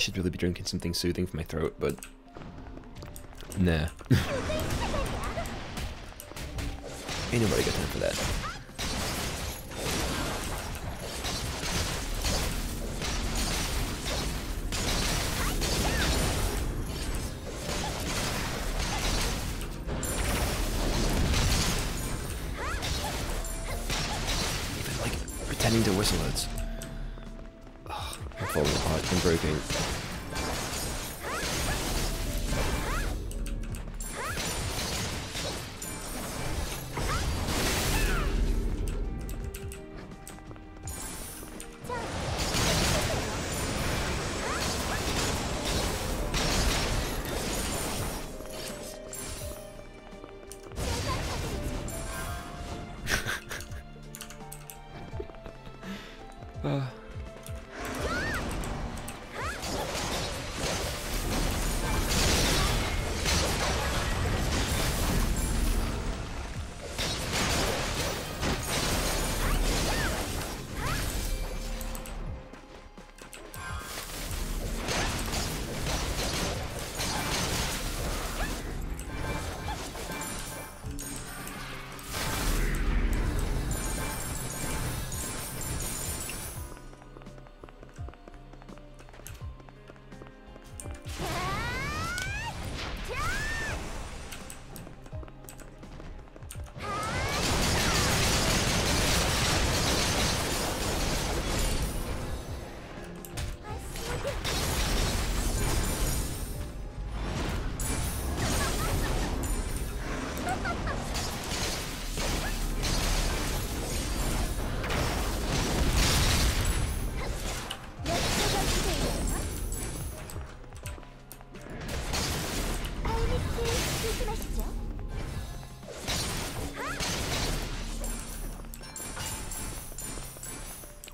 should really be drinking something soothing for my throat, but nah. Ain't nobody got time for that. Even like pretending to whistle words. Ugh, I'm falling apart. I'm breaking.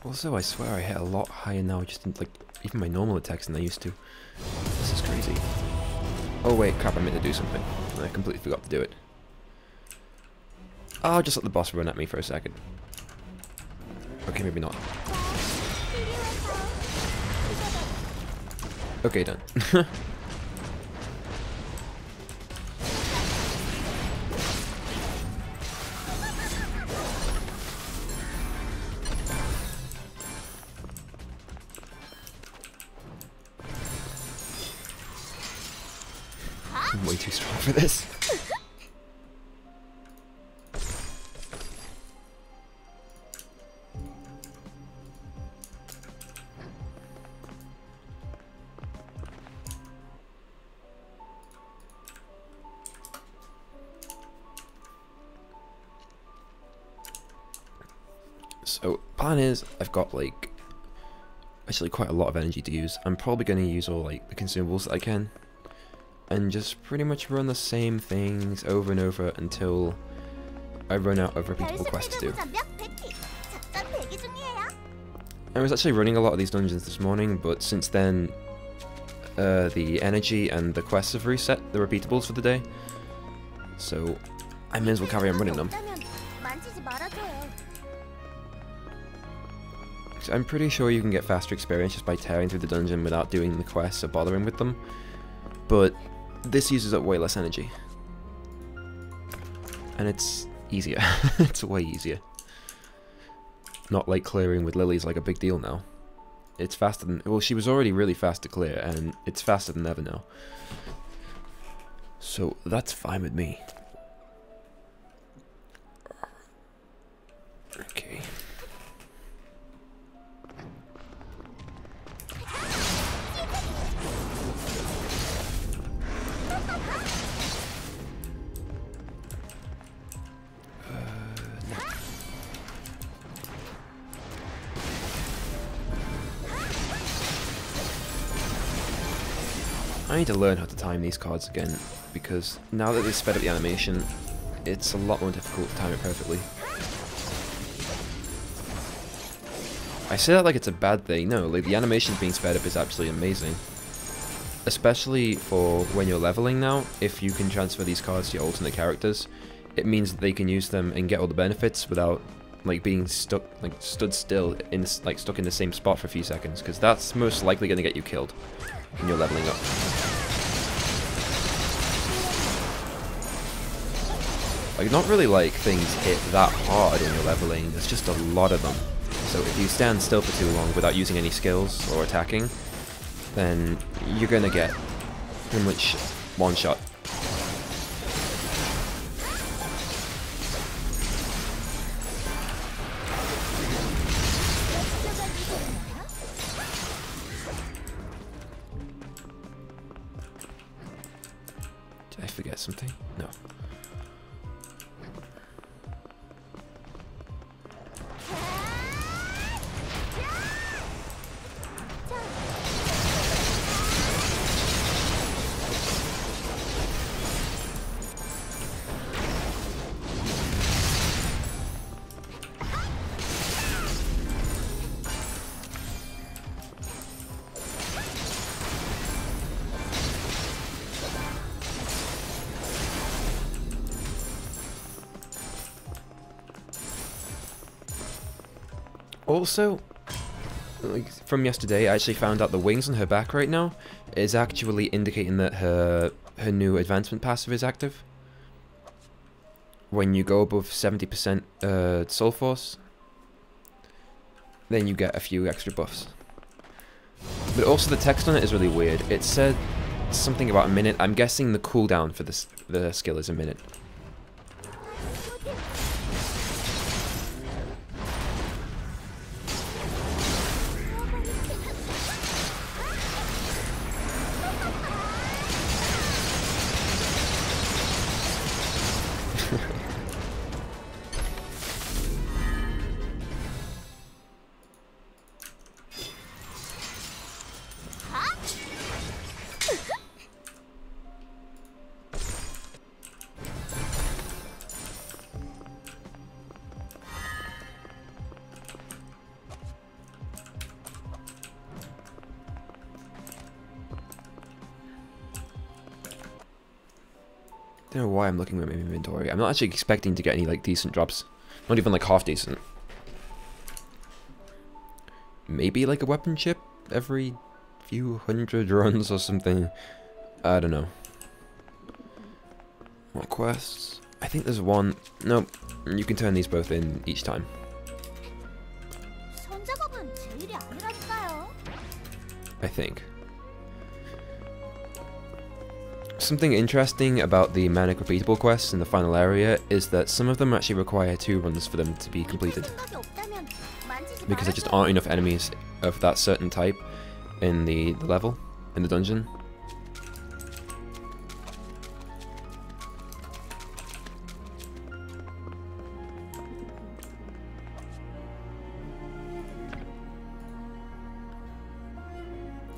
Also, I swear I hit a lot higher now, just in, like, even my normal attacks than I used to. This is crazy. Oh wait, crap, I meant to do something. I completely forgot to do it. I'll just let the boss run at me for a second. Okay, maybe not. Okay, done. I'm way too strong for this. So, plan is, I've got like actually quite a lot of energy to use. I'm probably going to use all like the consumables that I can, and just pretty much run the same things over and over until I run out of repeatable quests to do. I was actually running a lot of these dungeons this morning, but since then the energy and the quests have reset the repeatables for the day, so I may as well carry on running them. I'm pretty sure you can get faster experience just by tearing through the dungeon without doing the quests or bothering with them, but this uses up way less energy. And it's easier. It's way easier. Not like clearing with Lily's like a big deal now. It's faster than... well, she was already really fast to clear, and it's faster than ever now. So that's fine with me. Okay. I need to learn how to time these cards again, because now that they sped up the animation, it's a lot more difficult to time it perfectly. I say that like it's a bad thing. No, like the animations being sped up is absolutely amazing. Especially for when you're leveling now, if you can transfer these cards to your alternate characters, it means that they can use them and get all the benefits without like being stuck, like stood still in, like stuck in the same spot for a few seconds, because that's most likely going to get you killed. when you're leveling up. Like, not really like things hit that hard when you're leveling, there's just a lot of them. So if you stand still for too long without using any skills or attacking, then you're gonna get pretty much one shot. Did I forget something? No. Also, like, from yesterday, I actually found out the wings on her back right now is actually indicating that her new advancement passive is active. When you go above 70% soul force, then you get a few extra buffs. But also the text on it is really weird. It said something about a minute. I'm guessing the cooldown for the skill is a minute. I don't know why I'm looking at my inventory. I'm not actually expecting to get any like decent drops. Not even like half decent. Maybe like a weapon chip every few hundred runs or something. I don't know. What quests? I think there's one. Nope. You can turn these both in each time. I think. Something interesting about the manic repeatable quests in the final area is that some of them actually require 2 runs for them to be completed. Because there just aren't enough enemies of that certain type in the level, in the dungeon.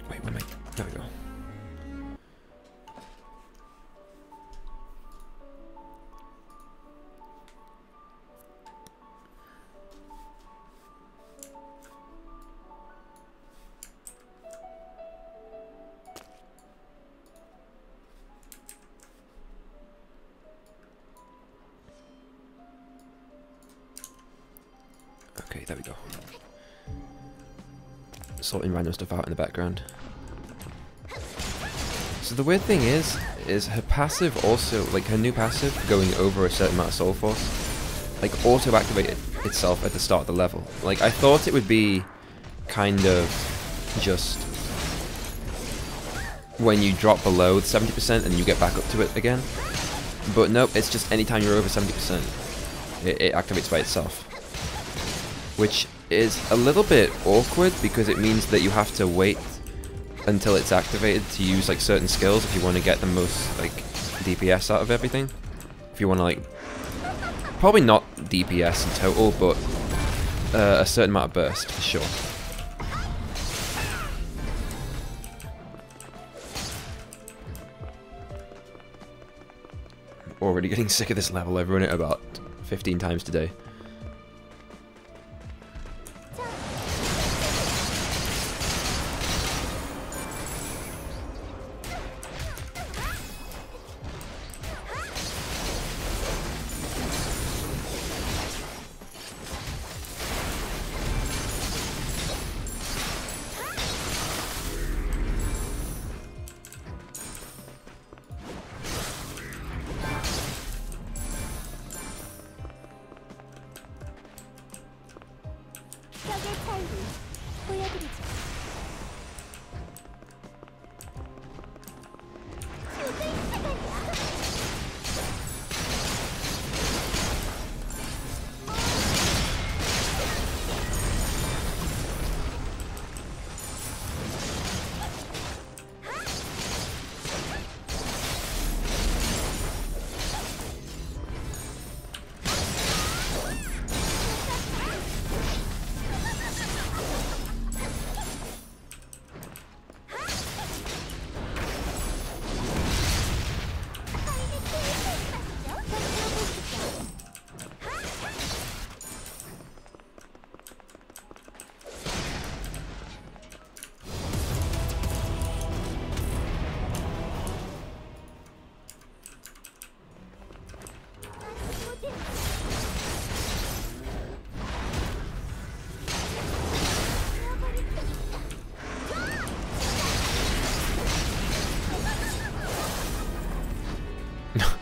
Wait, where am I? There we go. Okay, there we go. Sorting random stuff out in the background. So the weird thing is her passive also, like her new passive, going over a certain amount of soul force, like auto-activated itself at the start of the level. Like I thought it would be kind of just when you drop below 70% and you get back up to it again. But nope, it's just anytime you're over 70%, it activates by itself. Which is a little bit awkward because it means that you have to wait until it's activated to use like certain skills if you want to get the most like DPS out of everything. If you want to like, probably not DPS in total, but a certain amount of burst for sure. I'm already getting sick of this level. I've run it about 15 times today.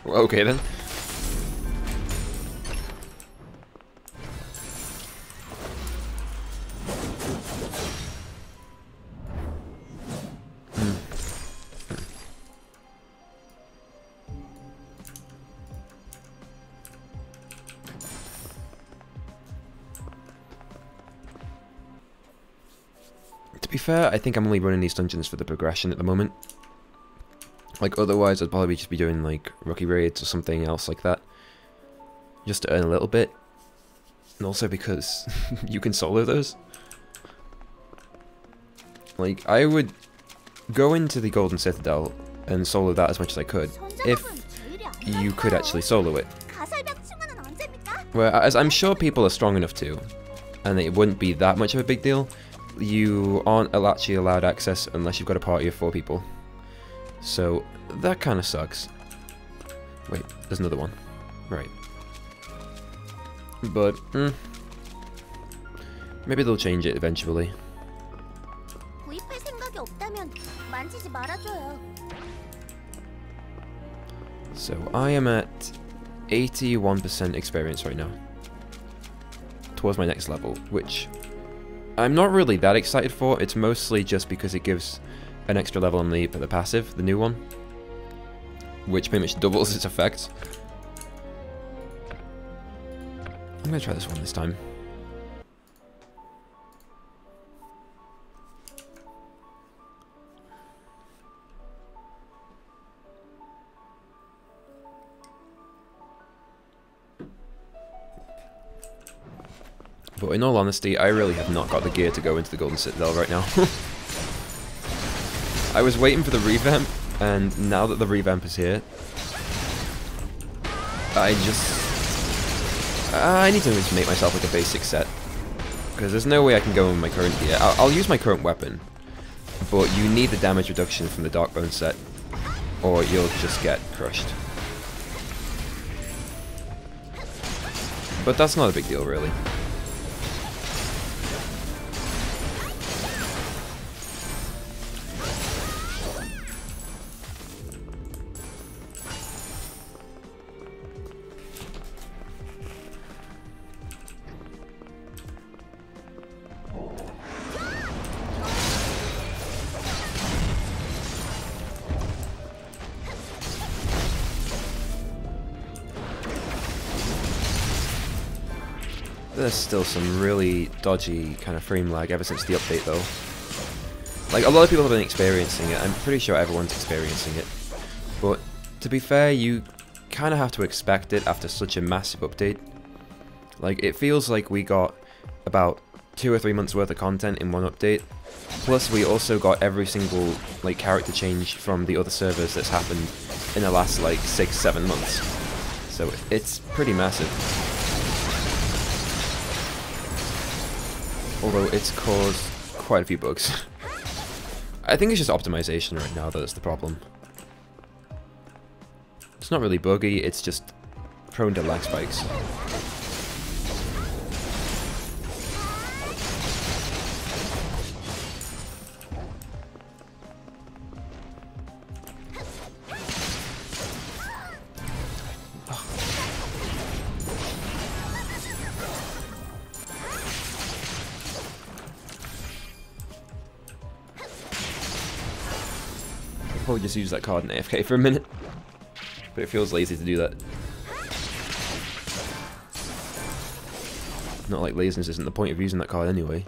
Okay then. To be fair, I think I'm only running these dungeons for the progression at the moment. Like, otherwise I'd probably just be doing, like, rookie raids or something else like that. Just to earn a little bit. And also because you can solo those. Like, I would go into the Golden Citadel and solo that as much as I could, if you could actually solo it. Whereas I'm sure people are strong enough to, and it wouldn't be that much of a big deal. You aren't actually allowed access unless you've got a party of 4 people. So, that kind of sucks. Wait, there's another one. Right. But, maybe they'll change it eventually. So, I am at 81% experience right now. Towards my next level, which I'm not really that excited for. It's mostly just because it gives an extra level on the passive, the new one, which pretty much doubles its effects. I'm gonna try this one this time. But in all honesty, I really have not got the gear to go into the Golden Citadel right now. I was waiting for the revamp, and now that the revamp is here, I need to just make myself like a basic set. Because there's no way I can go in my current gear. I'll use my current weapon, but you need the damage reduction from the Darkbone set, or you'll just get crushed. But that's not a big deal, really. There's still some really dodgy kind of frame lag ever since the update though. Like, a lot of people have been experiencing it, I'm pretty sure everyone's experiencing it. But, to be fair, you kind of have to expect it after such a massive update. Like, it feels like we got about 2 or 3 months worth of content in one update. Plus, we also got every single, like, character change from the other servers that's happened in the last, like, 6-7 months. So, it's pretty massive. Although it's caused quite a few bugs. I think it's just optimization right now that's the problem. It's not really buggy, it's just prone to lag spikes. Probably just use that card in AFK for a minute, but it feels lazy to do that. Not like laziness isn't the point of using that card anyway.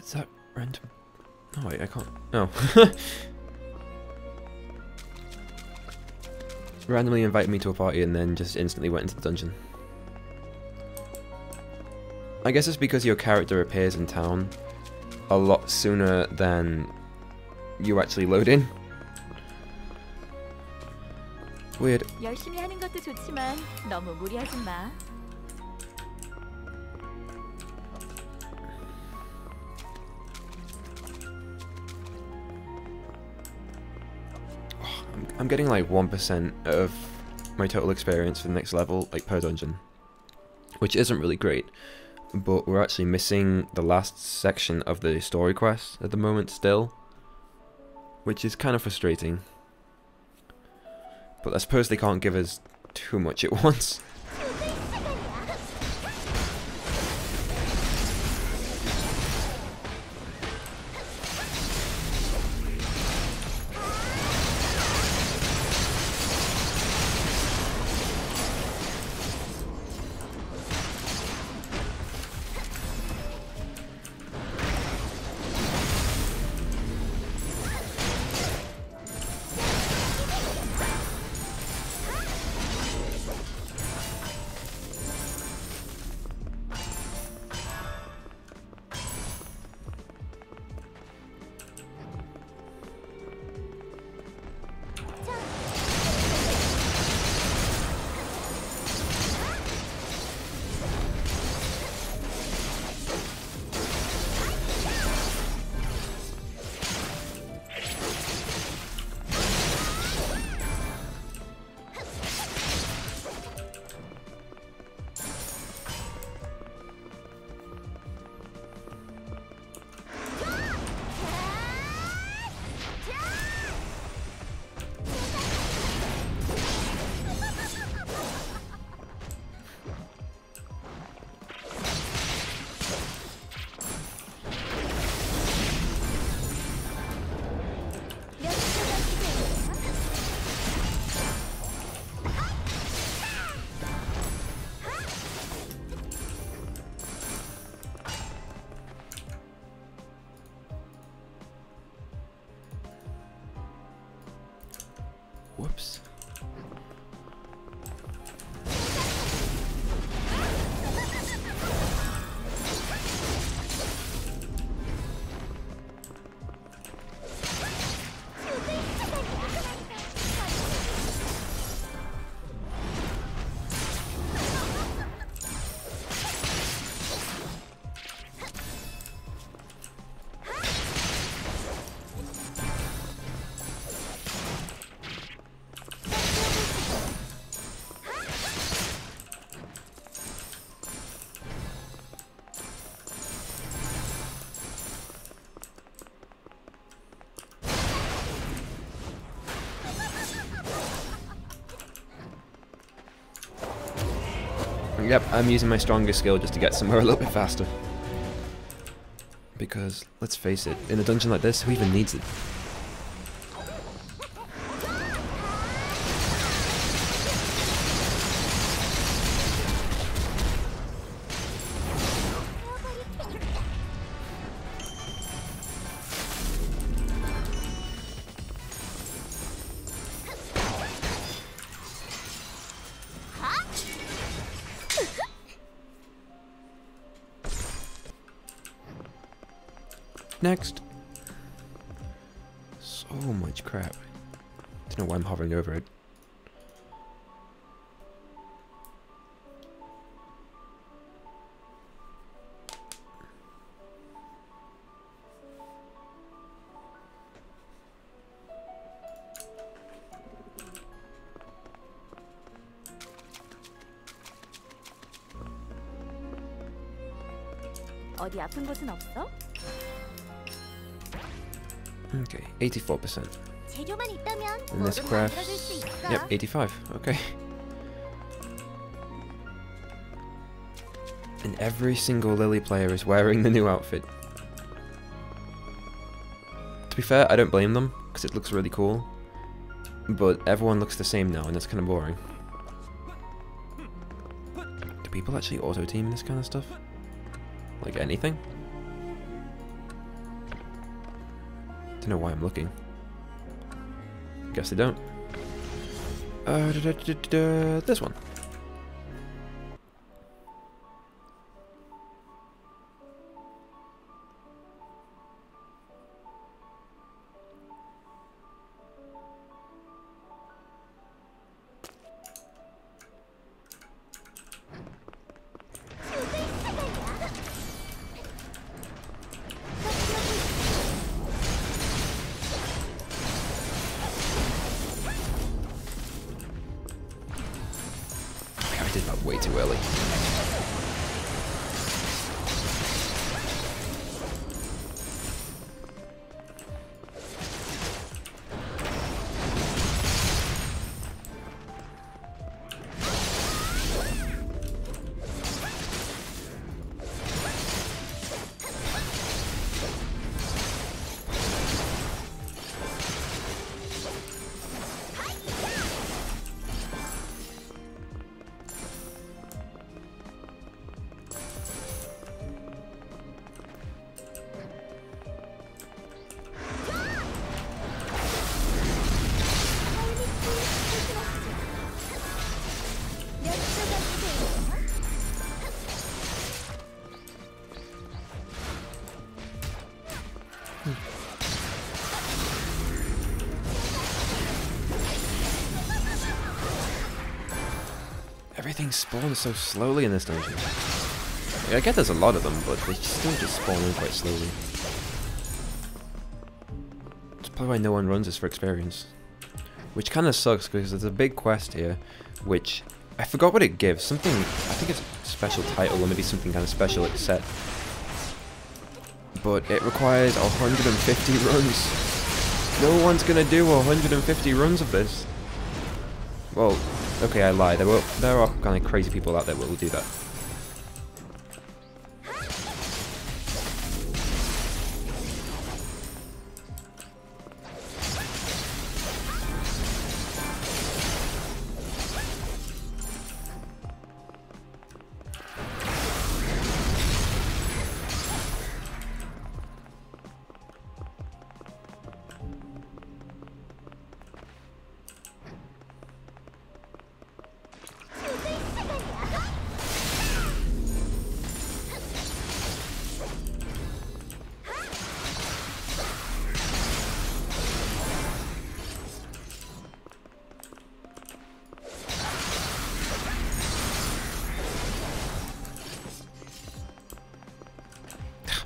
Is that random? Oh wait, I can't. Oh. Randomly invited me to a party and then just instantly went into the dungeon. I guess it's because your character appears in town a lot sooner than you actually load in. Weird. 열심히 하는 것도 좋지만 너무 무리하지 마. I'm getting like 1% of my total experience for the next level, like per dungeon, which isn't really great, but we're actually missing the last section of the story quest at the moment still, which is kind of frustrating, but I suppose they can't give us too much at once. Whoops. Yep, I'm using my strongest skill just to get somewhere a little bit faster. Because, let's face it, in a dungeon like this, who even needs it? Next. So much crap. Don't know why I'm hovering over it. 어디 아픈 곳은 없어? Okay, 84%. 재료만 있다면 And this 뭐든 craft. 만들어줄 수 있어. Yep, 85. Okay. And every single Lily player is wearing the new outfit. To be fair, I don't blame them, because it looks really cool. But everyone looks the same now, and that's kind of boring. Do people actually auto-team this kind of stuff? Like anything? even know why I'm looking. Guess they don't. This one. I did that way too early. Everything spawns so slowly in this dungeon. I get there's a lot of them, but they still just spawn in quite slowly. That's probably why no one runs this for experience. Which kind of sucks, because there's a big quest here, which I forgot what it gives. Something, I think it's a special title, or maybe something kind of special it's set. But it requires 150 runs. No one's gonna do 150 runs of this. Well, okay, I lied. There are kind of crazy people out there that will do that.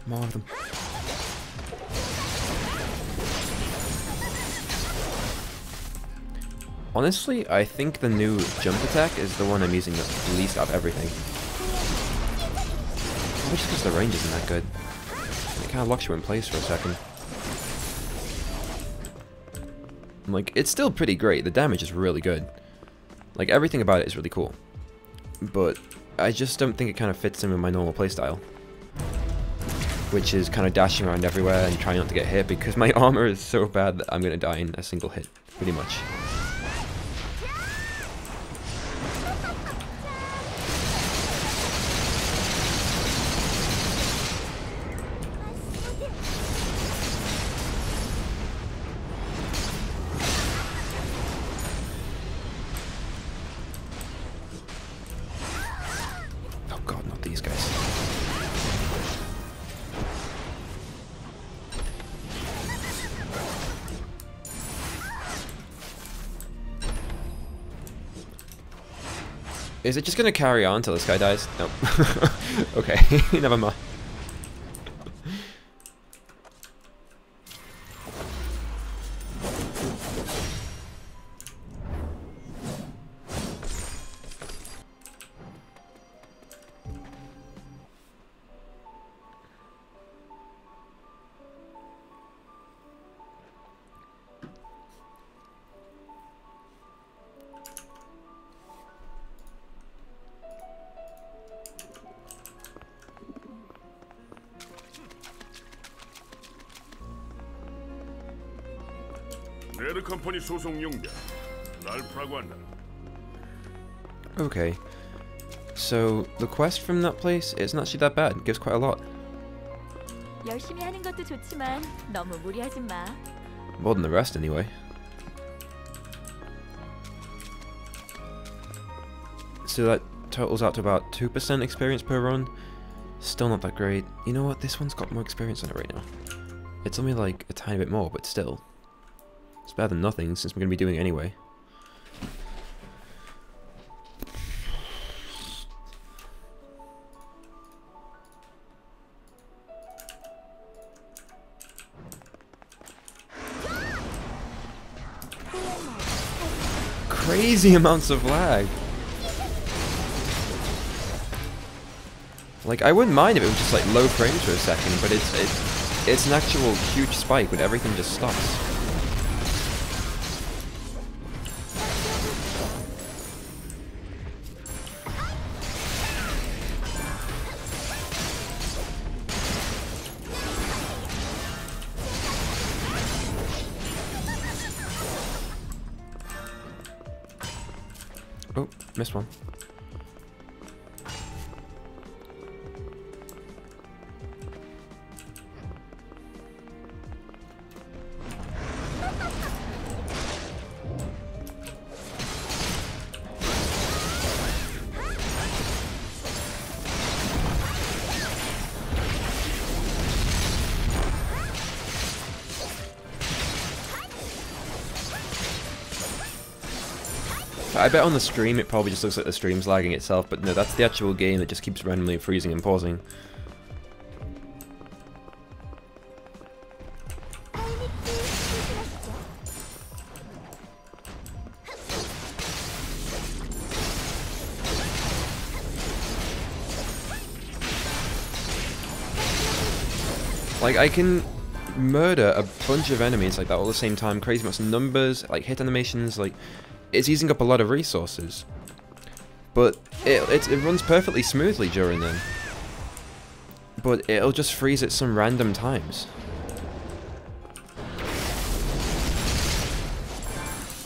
More of them. Honestly, I think the new jump attack is the one I'm using the least out of everything. Probably just because the range isn't that good. It kind of locks you in place for a second. Like, it's still pretty great. The damage is really good. Like, everything about it is really cool. But I just don't think it kind of fits in with my normal playstyle. Which is kind of dashing around everywhere and trying not to get hit, because my armor is so bad that I'm going to die in a single hit, pretty much. Oh god, not these guys. Is it just gonna carry on till this guy dies? Nope. Okay, never mind. Okay, so the quest from that place isn't actually that bad. It gives quite a lot. 열심히 하는 것도 좋지만 너무 무리하지 마. More than the rest, anyway. So that totals out to about 2% experience per run. Still not that great. You know what? This one's got more experience on it right now. It's only like a tiny bit more, but still. It's better than nothing, since we're going to be doing it anyway. Crazy amounts of lag. Like, I wouldn't mind if it was just like low frames for a second, but it's an actual huge spike when everything just stops. Oh, missed one. I bet on the stream it probably just looks like the stream's lagging itself, but no, that's the actual game that just keeps randomly freezing and pausing. Like, I can murder a bunch of enemies like that all at the same time, crazy amounts of numbers, like hit animations, like, it's using up a lot of resources. But it runs perfectly smoothly during them. But it'll just freeze at some random times.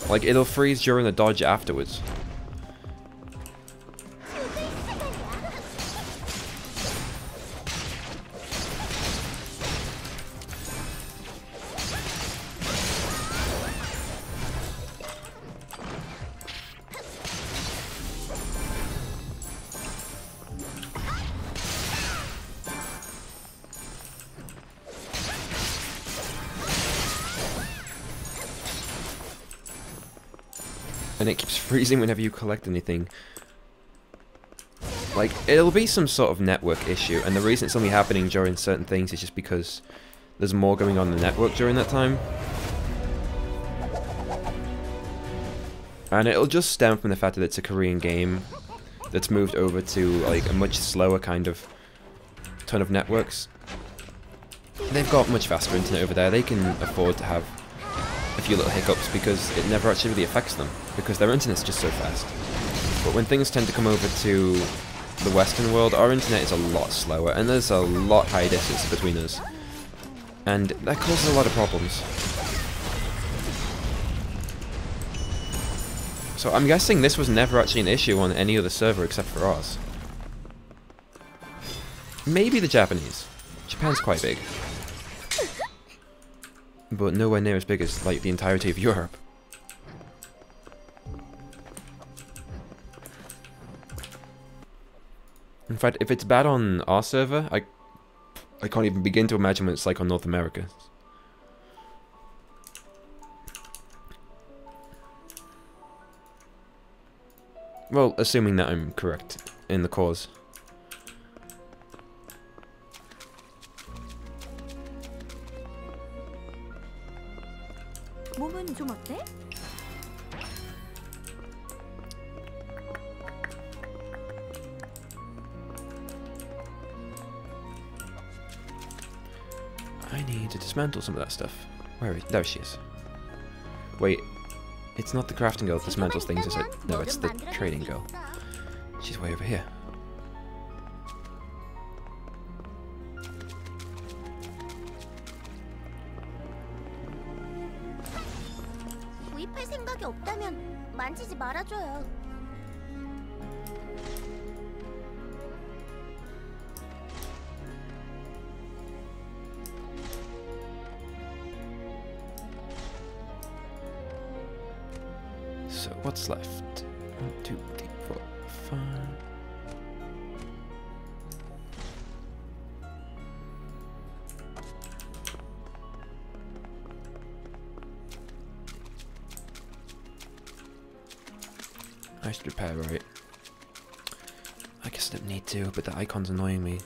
Like, it'll freeze during the dodge afterwards. And it keeps freezing whenever you collect anything. Like, it'll be some sort of network issue, and the reason it's only happening during certain things is just because there's more going on in the network during that time. And it'll just stem from the fact that it's a Korean game that's moved over to, like, a much slower kind of ton of networks. They've got much faster internet over there. They can afford to have a few little hiccups because it never actually really affects them, because their internet's just so fast. But when things tend to come over to the Western world, our internet is a lot slower, and there's a lot higher distance between us. And that causes a lot of problems. So I'm guessing this was never actually an issue on any other server except for ours. Maybe the Japanese. Japan's quite big. But nowhere near as big as, like, the entirety of Europe. In fact, if it's bad on our server, I can't even begin to imagine what it's like on North America. Well, assuming that I'm correct in the cause. 몸은 좀 어때? I need to dismantle some of that stuff. Where is... There she is. Wait, it's not the crafting girl that dismantles things, is it? No, it's the trading girl. She's way over here. 구입할 생각이 없다면 만지지 말아줘요. So what's left? 1, 2, 3, 4, 5. I should repair, right? I guess I don't need to, but the icon's annoying me.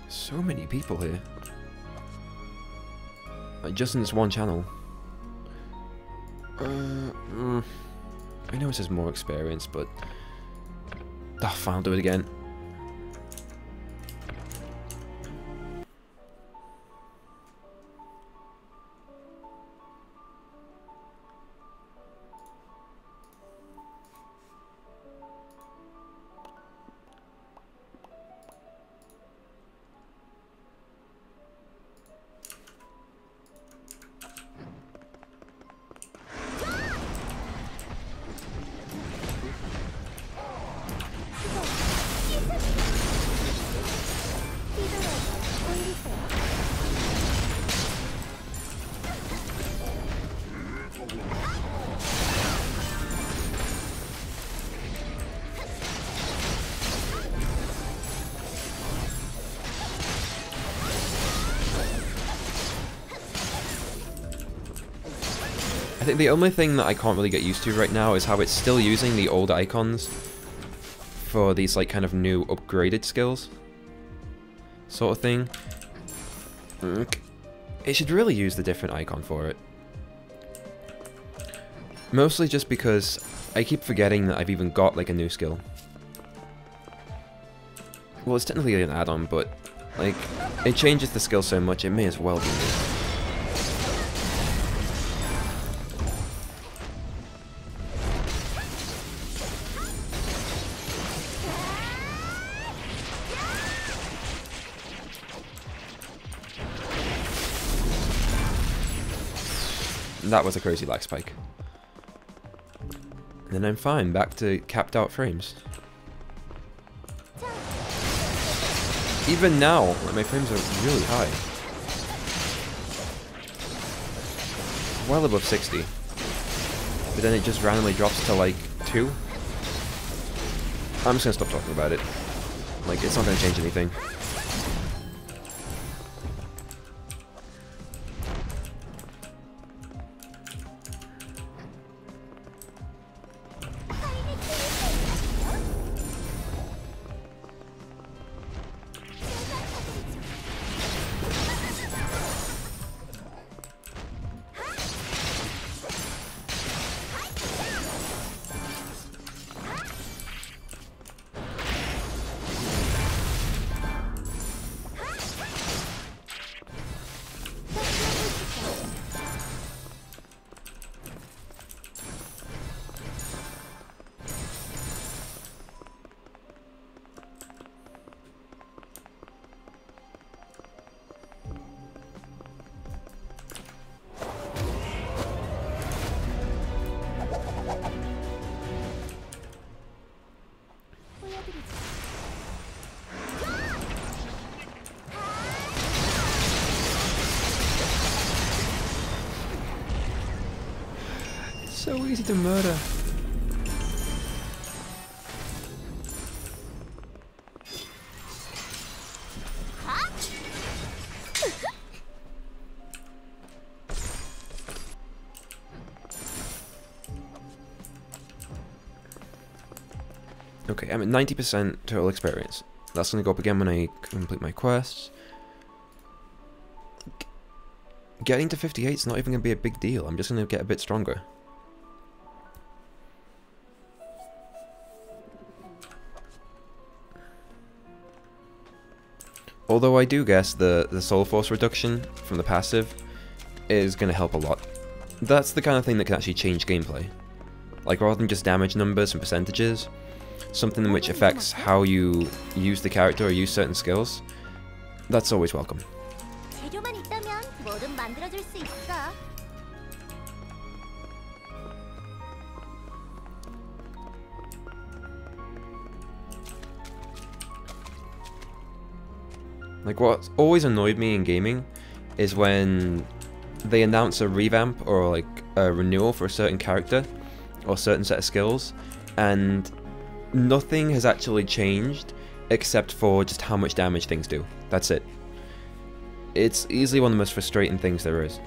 So many people here. Like, just in this one channel. I know it says more experience, but... Oh, fine, I'll do it again. I think the only thing that I can't really get used to right now is how it's still using the old icons for these like kind of new upgraded skills sort of thing. It should really use the different icon for it. Mostly just because I keep forgetting that I've even got like a new skill. Well, it's technically an add-on, but like it changes the skill so much it may as well be new. That was a crazy lag spike. And then I'm fine, back to capped out frames. Even now, like, my frames are really high. Well above 60. But then it just randomly drops to like 2. I'm just gonna stop talking about it. Like, it's not gonna change anything. So easy to murder. Okay, I'm at 90% total experience. That's gonna go up again when I complete my quests. Getting to 58 is not even gonna be a big deal. I'm just gonna get a bit stronger. Although I do guess the soul force reduction from the passive is going to help a lot. That's the kind of thing that can actually change gameplay. Like, rather than just damage numbers and percentages, something which affects how you use the character or use certain skills, that's always welcome. Like, what's always annoyed me in gaming is when they announce a revamp or like a renewal for a certain character or certain set of skills, and nothing has actually changed except for just how much damage things do. That's it. It's easily one of the most frustrating things there is.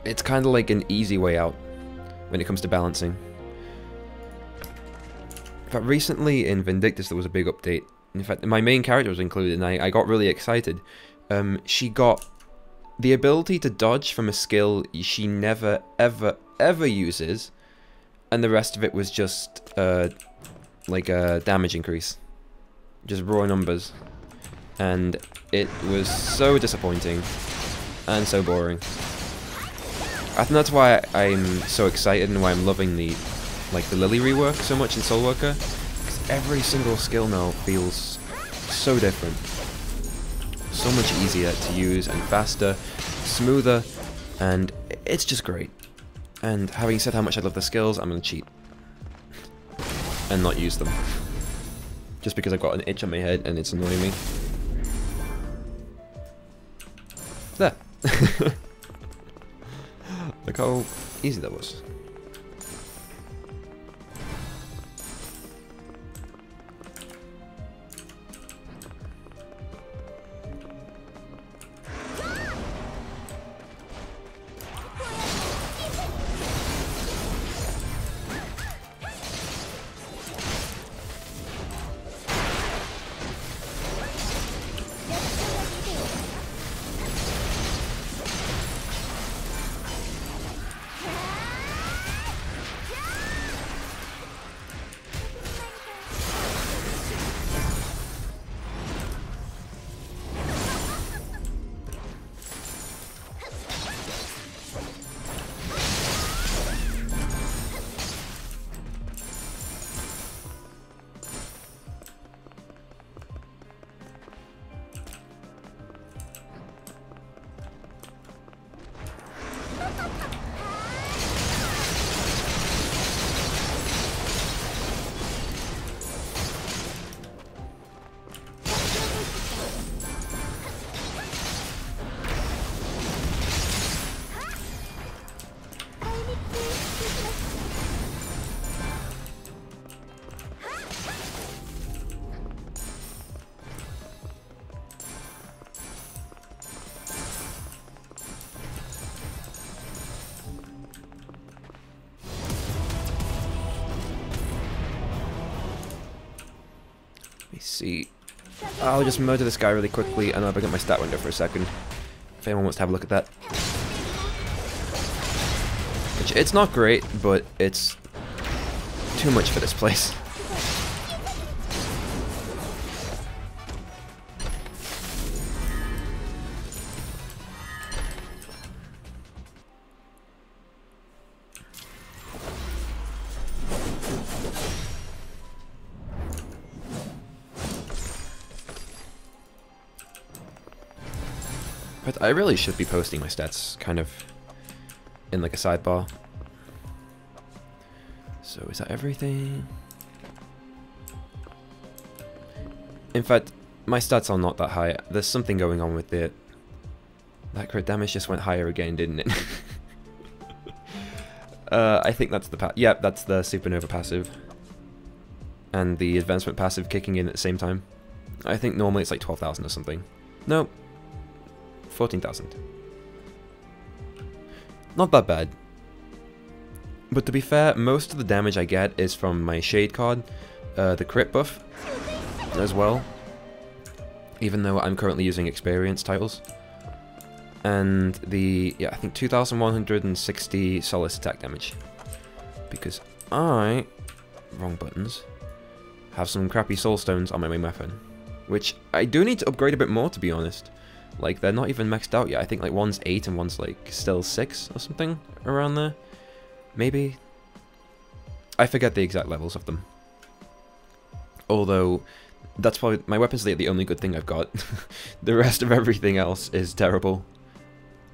It's kind of like an easy way out when it comes to balancing. But recently in Vindictus there was a big update. In fact, my main character was included, and I got really excited. She got the ability to dodge from a skill she never, ever uses, and the rest of it was just like a damage increase. Just raw numbers. And it was so disappointing and so boring. I think that's why I'm so excited and why I'm loving the Lily rework so much in SoulWorker, because every single skill now feels so different. So much easier to use and faster, smoother, and it's just great. And having said how much I love the skills, I'm gonna cheat and not use them. Just because I've got an itch on my head and it's annoying me. There. Look how easy that was. See, I'll just murder this guy really quickly and I'll bring up my stat window for a second if anyone wants to have a look at that. Which, it's not great, but it's too much for this place. But I really should be posting my stats kind of in like a sidebar. So is that everything? In fact, my stats are not that high. There's something going on with it. That crit damage just went higher again, didn't it? I think that's the yeah, that's the supernova passive. And the advancement passive kicking in at the same time. I think normally it's like 12,000 or something. No. 14,000. Not that bad. But to be fair, most of the damage I get is from my shade card, the crit buff as well, even though I'm currently using experience titles, and the, yeah, I think 2,160 solace attack damage, because I, wrong buttons, have some crappy soul stones on my main weapon, which I do need to upgrade a bit more, to be honest. Like, they're not even maxed out yet. I think like one's 8 and one's like still 6 or something around there. Maybe. I forget the exact levels of them. Although, that's probably, my weapon's the only good thing I've got. The rest of everything else is terrible.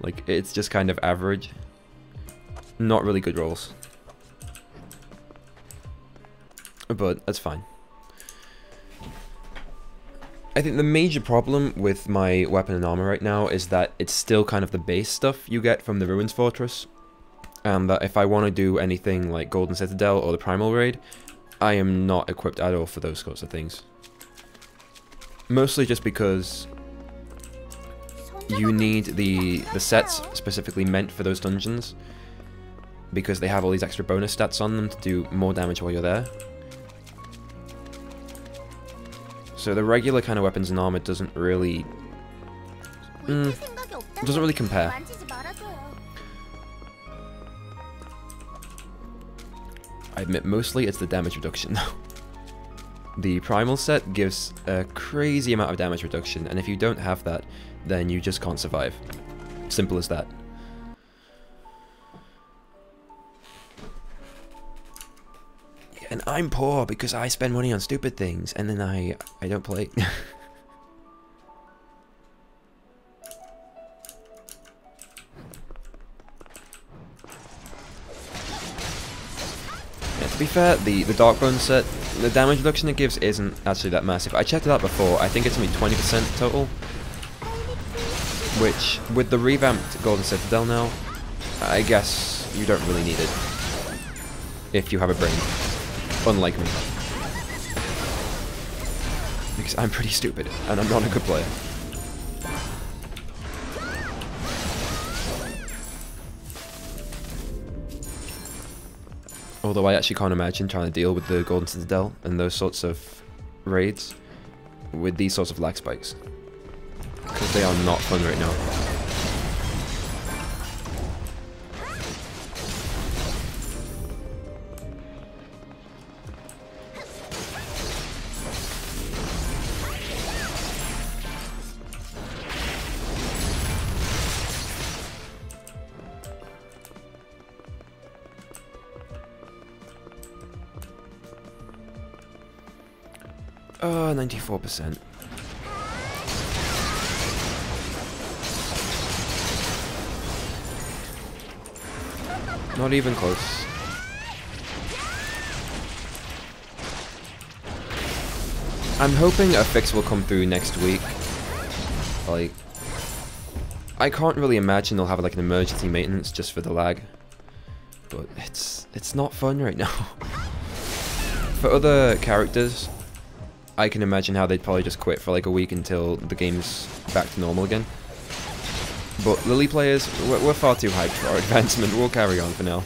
Like, it's just kind of average. Not really good rolls. But, that's fine. I think the major problem with my weapon and armor right now is that it's still kind of the base stuff you get from the Ruins Fortress. And that if I want to do anything like Golden Citadel or the Primal Raid, I am not equipped at all for those sorts of things. Mostly just because you need the sets specifically meant for those dungeons, because they have all these extra bonus stats on them to do more damage while you're there. So the regular kind of weapons and armor doesn't really compare. I admit mostly it's the damage reduction though. The primal set gives a crazy amount of damage reduction, and if you don't have that, then you just can't survive. Simple as that. And I'm poor because I spend money on stupid things, and then I don't play. Yeah, to be fair, the Darkbone set, the damage reduction it gives isn't actually that massive. I checked it out before, I think it's only 20% total. Which, with the revamped Golden Citadel now, I guess you don't really need it. If you have a brain. Unlike me. Because I'm pretty stupid, and I'm not a good player. Although I actually can't imagine trying to deal with the Golden Citadel and those sorts of raids with these sorts of lag spikes. Because they are not fun right now. Oh, 94%. Not even close. I'm hoping a fix will come through next week. Like, I can't really imagine they'll have like an emergency maintenance just for the lag. But it's not fun right now. For other characters, I can imagine how they'd probably just quit for like a week until the game's back to normal again. But Lily players, we're far too hyped for our advancement. We'll carry on for now.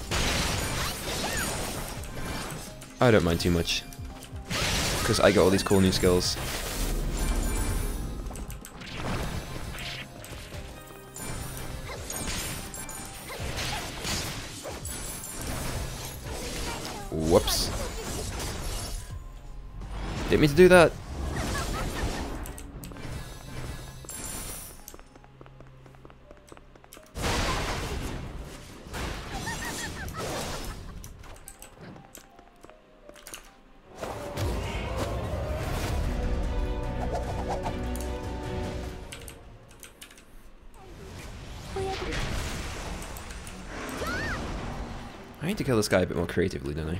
I don't mind too much, because I got all these cool new skills. Whoops. Didn't mean to do that. I need to kill this guy a bit more creatively, don't I?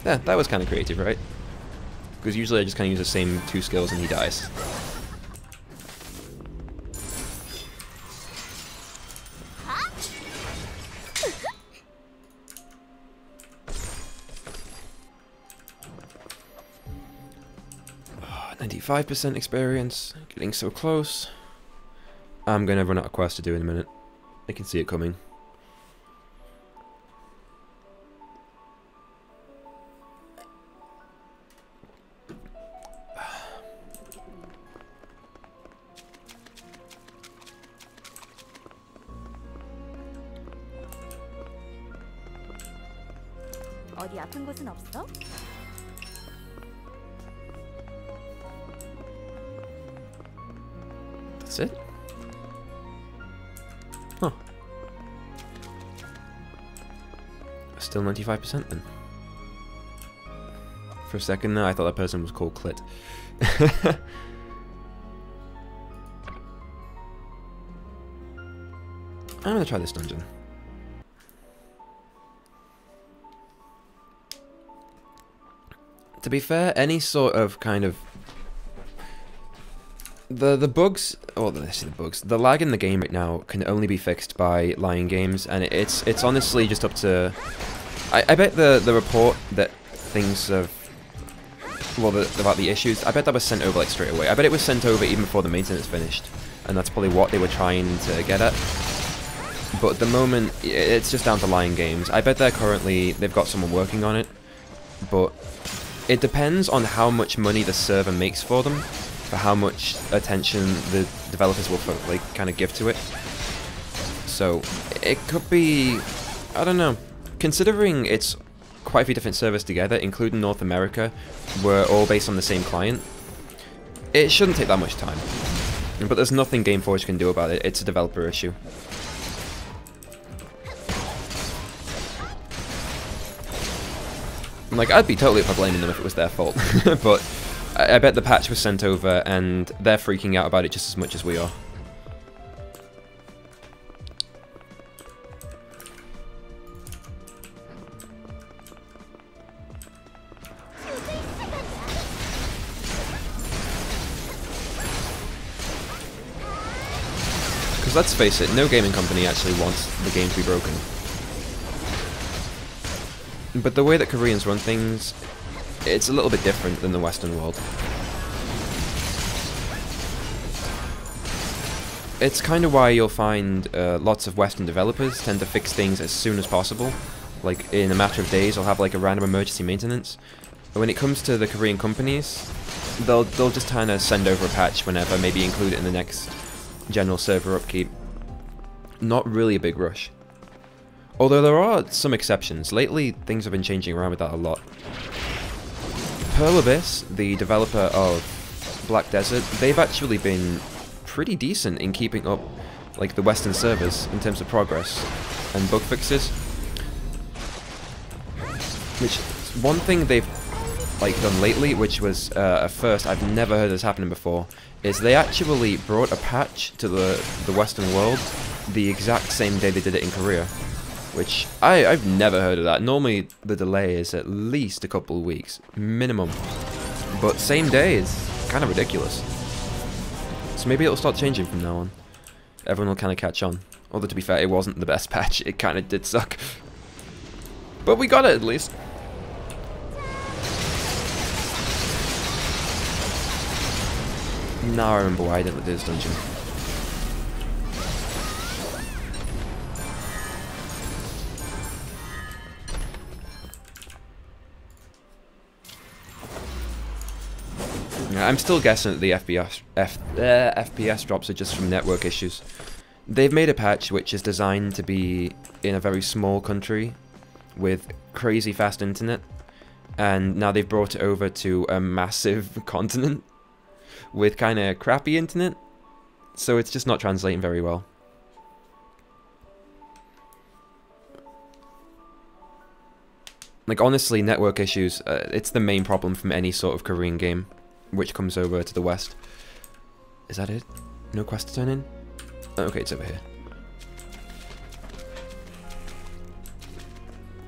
Yeah, that was kind of creative, right? Because usually I just kind of use the same two skills and he dies. Oh, 95% experience, getting so close. I'm gonna run out of quests to do in a minute. I can see it coming. 어디 아픈 곳은 없어? That's it? Huh. Still 95% then. For a second there, I thought that person was called Clit. I'm gonna try this dungeon. To be fair, any sort of kind of the bugs, or the lag in the game right now can only be fixed by Lion Games, and it's honestly just up to. I bet the report that things have. Well, about the issues, I bet that was sent over like straight away. I bet it was sent over even before the maintenance finished, and that's probably what they were trying to get at. But at the moment, it's just down to Lion Games. I bet they've got someone working on it, but it depends on how much money the server makes for them, for how much attention the developers will like kind of give to it. So it could be, I don't know. Considering it's quite a few different servers together, including North America, were all based on the same client, it shouldn't take that much time. But there's nothing Gameforge can do about it. It's a developer issue. Like, I'd be totally for blaming them if it was their fault, but I bet the patch was sent over and they're freaking out about it just as much as we are. Because let's face it, no gaming company actually wants the game to be broken. But the way that Koreans run things, it's a little bit different than the Western world. It's kind of why you'll find lots of Western developers tend to fix things as soon as possible. Like, in a matter of days, they'll have like a random emergency maintenance. But when it comes to the Korean companies, they'll just kind of send over a patch whenever, maybe include it in the next general server upkeep. Not really a big rush. Although there are some exceptions. Lately, things have been changing around with that a lot. Pearl Abyss, the developer of Black Desert, they've actually been pretty decent in keeping up like the Western servers in terms of progress and bug fixes. Which, one thing they've like done lately, which was a first, I've never heard this happening before, is they actually brought a patch to the Western world the exact same day they did it in Korea. Which, I've never heard of that. Normally, the delay is at least a couple of weeks, minimum. But same day is kind of ridiculous. So maybe it'll start changing from now on. Everyone will kind of catch on. Although, to be fair, it wasn't the best patch. It kind of did suck. But we got it, at least. Now I remember why I didn't do this dungeon. I'm still guessing that the FPS drops are just from network issues. They've made a patch which is designed to be in a very small country with crazy fast internet, and now they've brought it over to a massive continent with kind of crappy internet, so it's just not translating very well. Like, honestly, network issues, it's the main problem from any sort of Korean game which comes over to the West. Is that it? No quest to turn in? Okay, it's over here.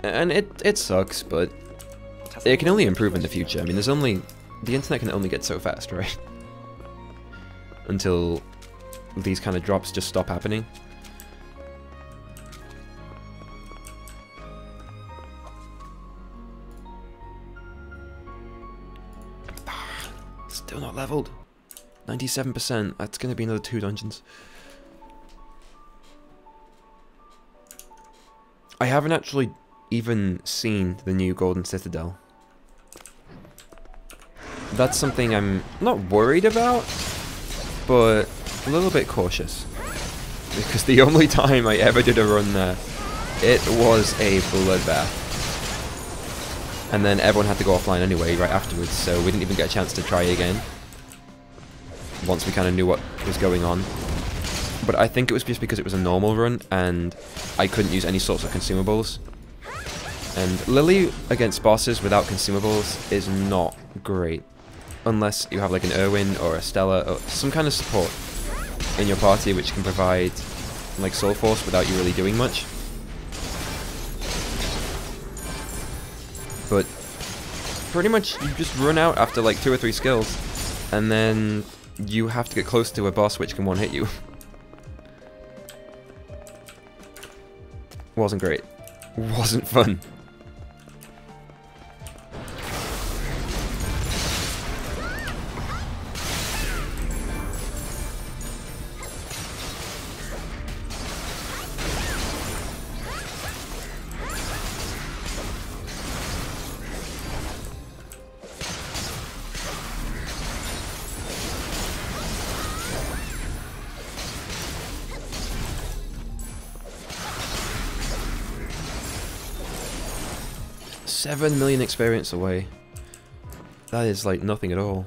And it sucks, but it can only improve in the future. I mean, the internet can only get so fast, right? Until these kind of drops just stop happening. Still not leveled. 97%. That's going to be another 2 dungeons. I haven't actually even seen the new Golden Citadel. That's something I'm not worried about, but a little bit cautious. Because the only time I ever did a run there, it was a bloodbath. And then everyone had to go offline anyway right afterwards, so we didn't even get a chance to try again. Once we kind of knew what was going on. But I think it was just because it was a normal run, and I couldn't use any sorts of consumables. And Lily against bosses without consumables is not great. Unless you have like an Erwin or a Stella or some kind of support in your party which can provide like Soul Force without you really doing much. But pretty much you just run out after like 2 or 3 skills, and then you have to get close to a boss which can one-hit you. Wasn't great. Wasn't fun. $7 million experience away. That is like nothing at all.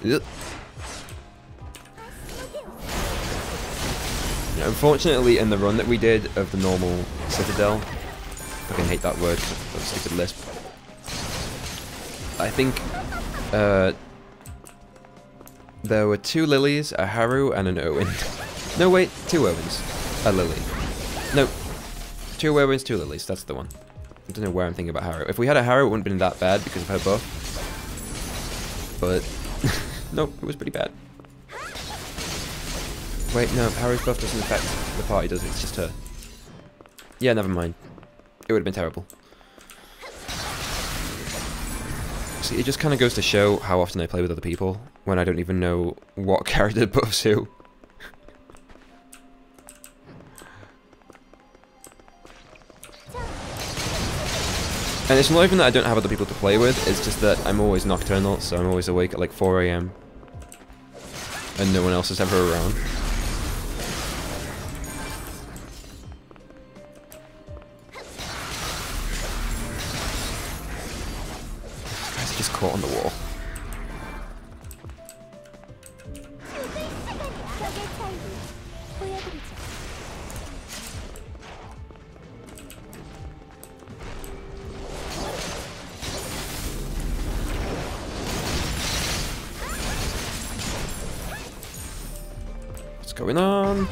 Ugh. Unfortunately, in the run that we did of the normal Citadel, I fucking hate that word, that stupid lisp. I think there were 2 Lilies, a Haru, and an Owen. No, wait, 2 Owens. A Lily. No, 2 Owens, 2 Lilies, that's the one. I don't know where I'm thinking about Haru. If we had a Haru, it wouldn't have been that bad because of her buff. But, nope, it was pretty bad. Wait, no, Haru's buff doesn't affect the party, does it? It's just her. Yeah, never mind. It would have been terrible. See, it just kind of goes to show how often I play with other people when I don't even know what character buffs who. And it's not even that I don't have other people to play with, it's just that I'm always nocturnal, so I'm always awake at like 4 AM. And no one else is ever around. This guy's just caught on the wall. What's going on?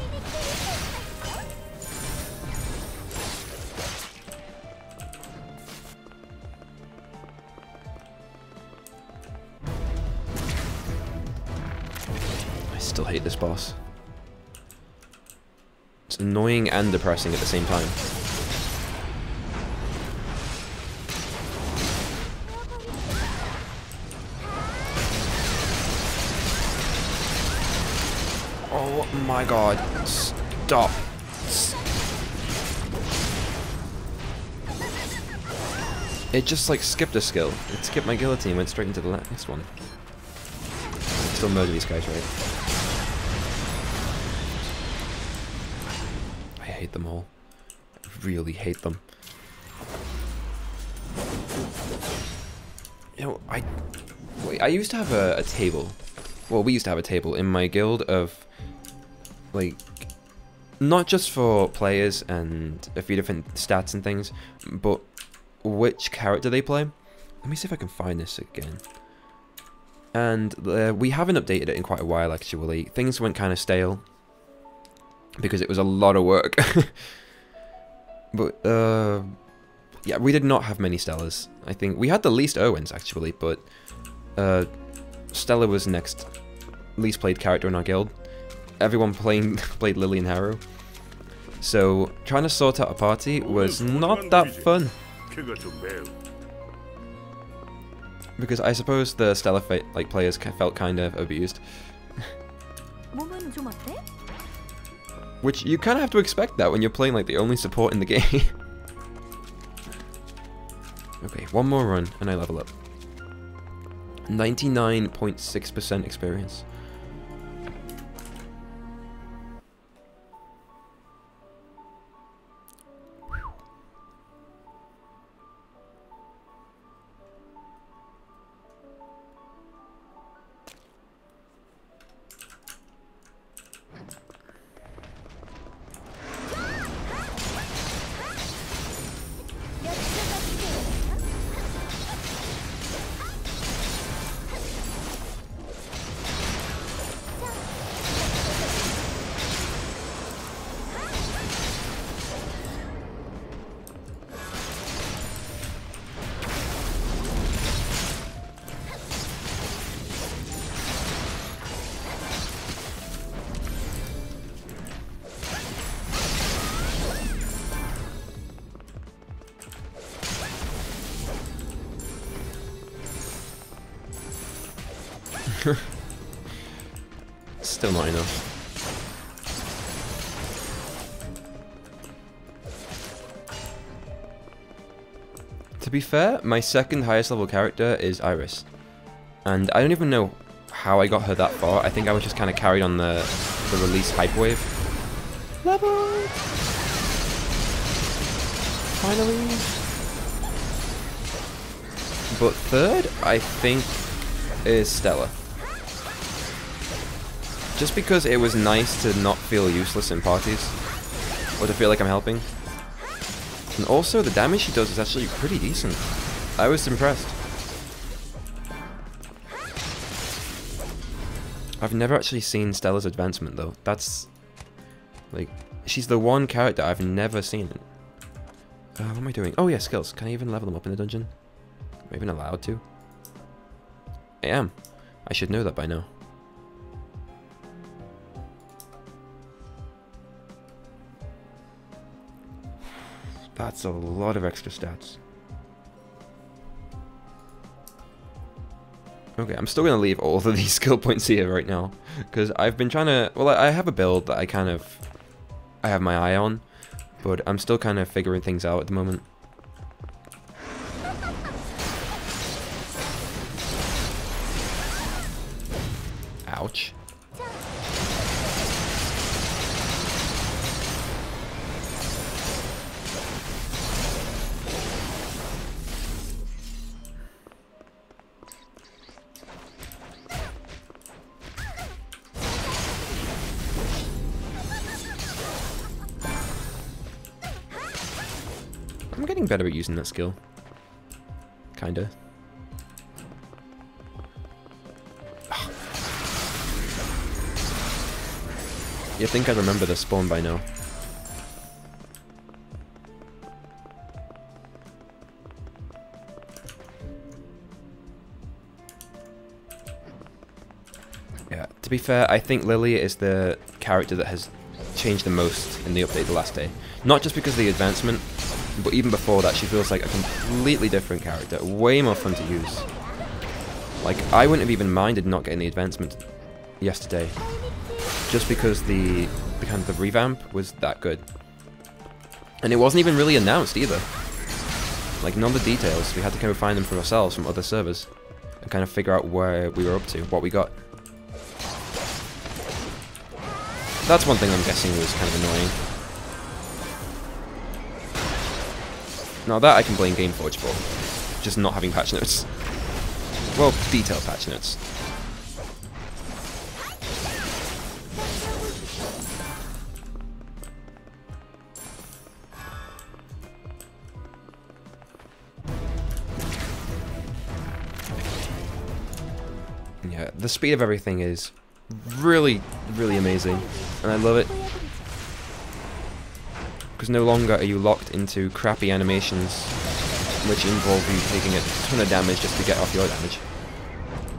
I still hate this boss. It's annoying and depressing at the same time. Oh my god, stop. It just like skipped a skill. It skipped my guillotine, went straight into the next one. Still murder these guys, right? I hate them all. I really hate them. You know, I used to have a table. Well, we used to have a table in my guild of, like, not just for players and a few different stats and things, but which character they play. Let me see if I can find this again. And we haven't updated it in quite a while, actually. Things went kind of stale because it was a lot of work. But yeah, we did not have many Stellas. I think we had the least Owens, actually, but Stella was next least played character in our guild. Everyone played Lily and Haru. So trying to sort out a party was not that fun. Because I suppose the Stella players felt kind of abused. Which you kind of have to expect that when you're playing like the only support in the game. Okay, one more run and I level up. 99.6% experience. Still not enough. To be fair, my second highest level character is Iris. And I don't even know how I got her that far. I think I was just kind of carried on the release hype wave. Level! Finally! But third, I think, is Stella. Just because it was nice to not feel useless in parties, or to feel like I'm helping. And also, the damage she does is actually pretty decent. I was impressed. I've never actually seen Stella's advancement though. That's, like, she's the one character I've never seen. What am I doing? Oh yeah, skills. Can I even level them up in the dungeon? Am I even allowed to? I am. I should know that by now. That's a lot of extra stats. Okay, I'm still going to leave all of these skill points here right now, because I've been trying to... Well, I have a build that I have my eye on, but I'm still kind of figuring things out at the moment. Ouch. I'm getting better at using that skill. Kinda. You'd think I'd remember the spawn by now. Yeah, to be fair, I think Lily is the character that has changed the most in the update the last day. Not just because of the advancement, but even before that, she feels like a completely different character. Way more fun to use. Like, I wouldn't have even minded not getting the advancement yesterday. Just because the kind of the revamp was that good. And it wasn't even really announced either. Like, none of the details. We had to kind of find them for ourselves from other servers. And kind of figure out where we were up to, what we got. That's one thing I'm guessing was kind of annoying. Now that I can blame Gameforge for. Just not having patch notes. Well, detailed patch notes. Yeah, the speed of everything is really, really amazing, and I love it. Because no longer are you locked into crappy animations which involve you taking a ton of damage just to get off your damage.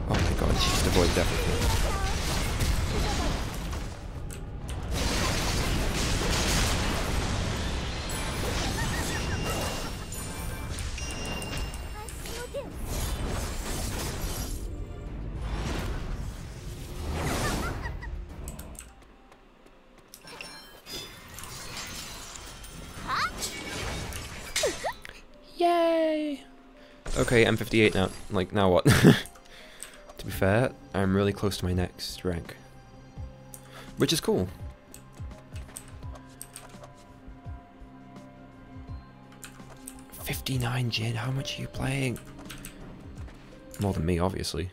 Oh my god, she just avoided everything. Yay! Okay, I'm 58 now. Like, now what? To be fair, I'm really close to my next rank. Which is cool. $59 Jin, how much are you playing? More than me, obviously.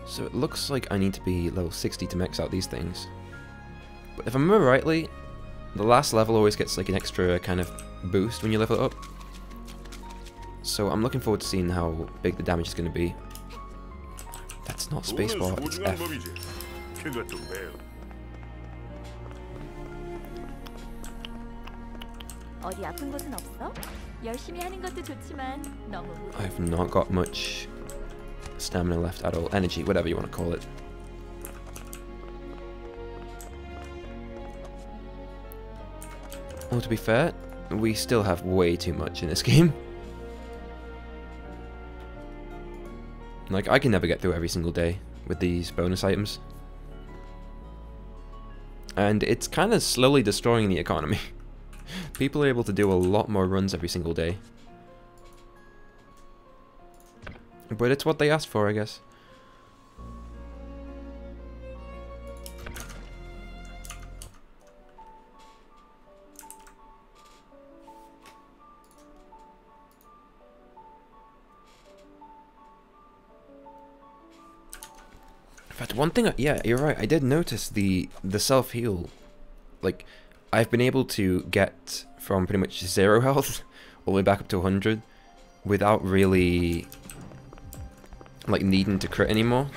So it looks like I need to be level 60 to max out these things. But if I remember rightly, the last level always gets like an extra kind of boost when you level it up. So I'm looking forward to seeing how big the damage is going to be. It's not spacebar, it's F. 어디 아픈 곳은 없어? 열심히 하는 것도 좋지만 너무 I've not got much stamina left at all. Energy, whatever you want to call it. Well, to be fair, we still have way too much in this game. Like, I can never get through every single day with these bonus items. And it's kind of slowly destroying the economy. People are able to do a lot more runs every single day. But it's what they asked for, I guess. In fact, one thing, yeah, you're right, I did notice the self-heal. Like, I've been able to get from pretty much 0 health all the way back up to 100 without really, like, needing to crit anymore.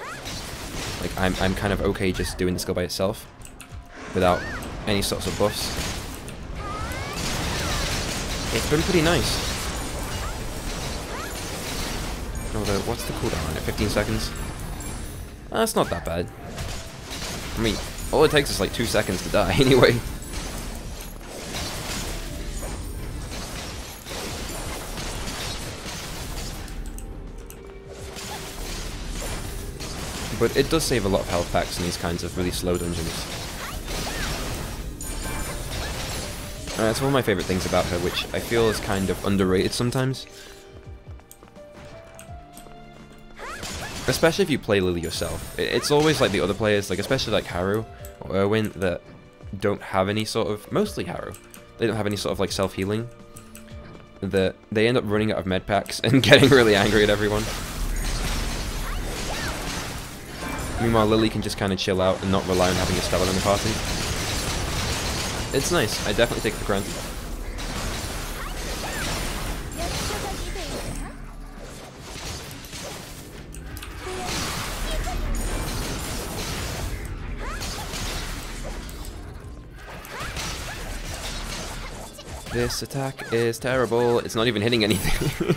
Like, I'm kind of okay just doing the skill by itself without any sorts of buffs. It's been pretty nice. Although, what's the cooldown on it? 15 seconds? That's not that bad. I mean, all it takes is like 2 seconds to die anyway. But it does save a lot of health packs in these kinds of really slow dungeons. It's one of my favourite things about her, which I feel is kind of underrated sometimes. Especially if you play Lily yourself. It's always like the other players, like especially like Haru or Erwin, that don't have any sort of, mostly Haru, they don't have any sort of like self-healing. That they end up running out of med packs and getting really angry at everyone. Meanwhile, Lily can just kind of chill out and not rely on having a stellar in the party. It's nice. I definitely take it for granted. This attack is terrible. It's not even hitting anything.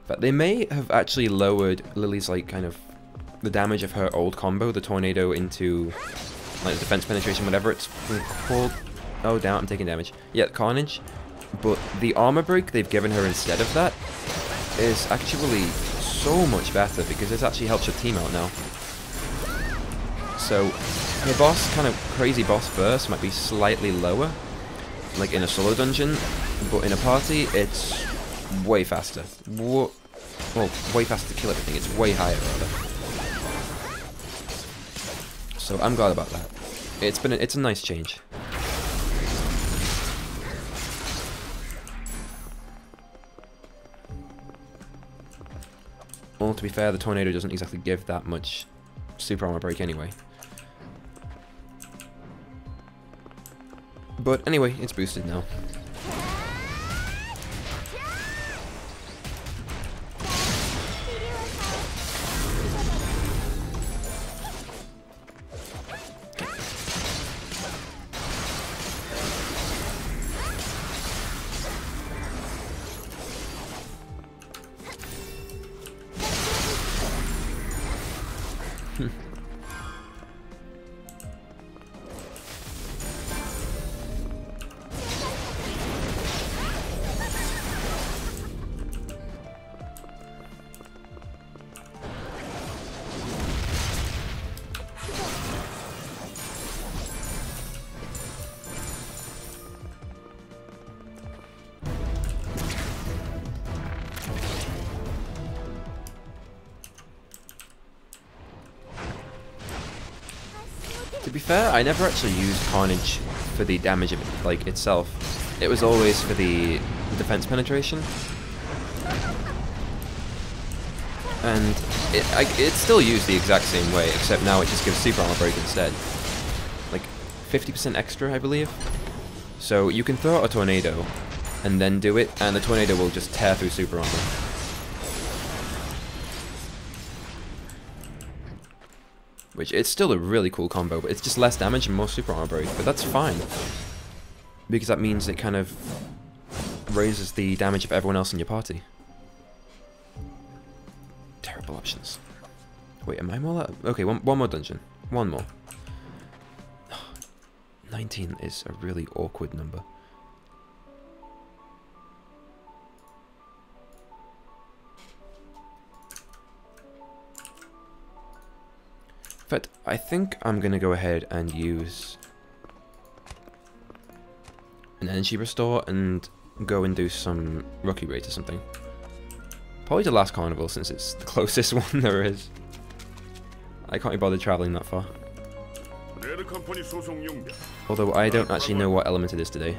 But they may have actually lowered Lily's, like, kind of the damage of her old combo, the tornado, into like defense penetration, whatever it's called. Oh damn, I'm taking damage. Yeah, Carnage. But the armor break they've given her instead of that is actually so much better, because it actually helps her team out now. So her boss, kind of crazy boss burst might be slightly lower, like in a solo dungeon, but in a party it's way faster. Well, way faster to kill everything. It's way higher, rather. So I'm glad about that. It's a nice change. Well, to be fair, the tornado doesn't exactly give that much super armor break anyway. But anyway, it's boosted now. To be fair, I never actually used Carnage for the damage of it, like, itself. It was always for the defense penetration. And it's still used the exact same way, except now it just gives super armor break instead. Like, 50% extra, I believe. So you can throw out a tornado and then do it, and the tornado will just tear through super armor. Which, it's still a really cool combo, but it's just less damage and more super armor break, but that's fine. Because that means it kind of raises the damage of everyone else in your party. Terrible options. Wait, am I more like... Okay, one more dungeon. One more. 19 is a really awkward number. In fact, I think I'm going to go ahead and use an energy restore and go and do some rookie raid or something. Probably the last carnival, since it's the closest one there is. I can't be bothered traveling that far. Although I don't actually know what element it is today.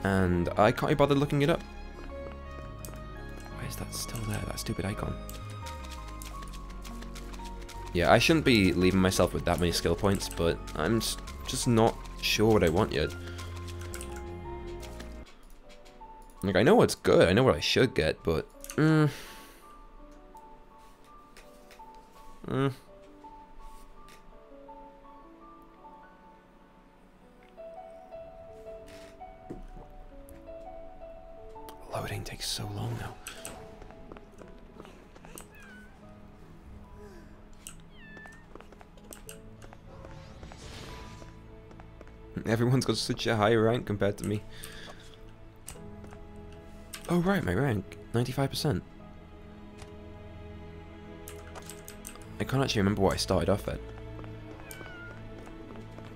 And I can't be bothered looking it up. Why is that still there, that stupid icon? Yeah, I shouldn't be leaving myself with that many skill points, but I'm just not sure what I want yet. Like, I know what's good, I know what I should get, but... Loading takes so long now. Everyone's got such a high rank compared to me. Oh right, my rank, 95%. I can't actually remember what I started off at.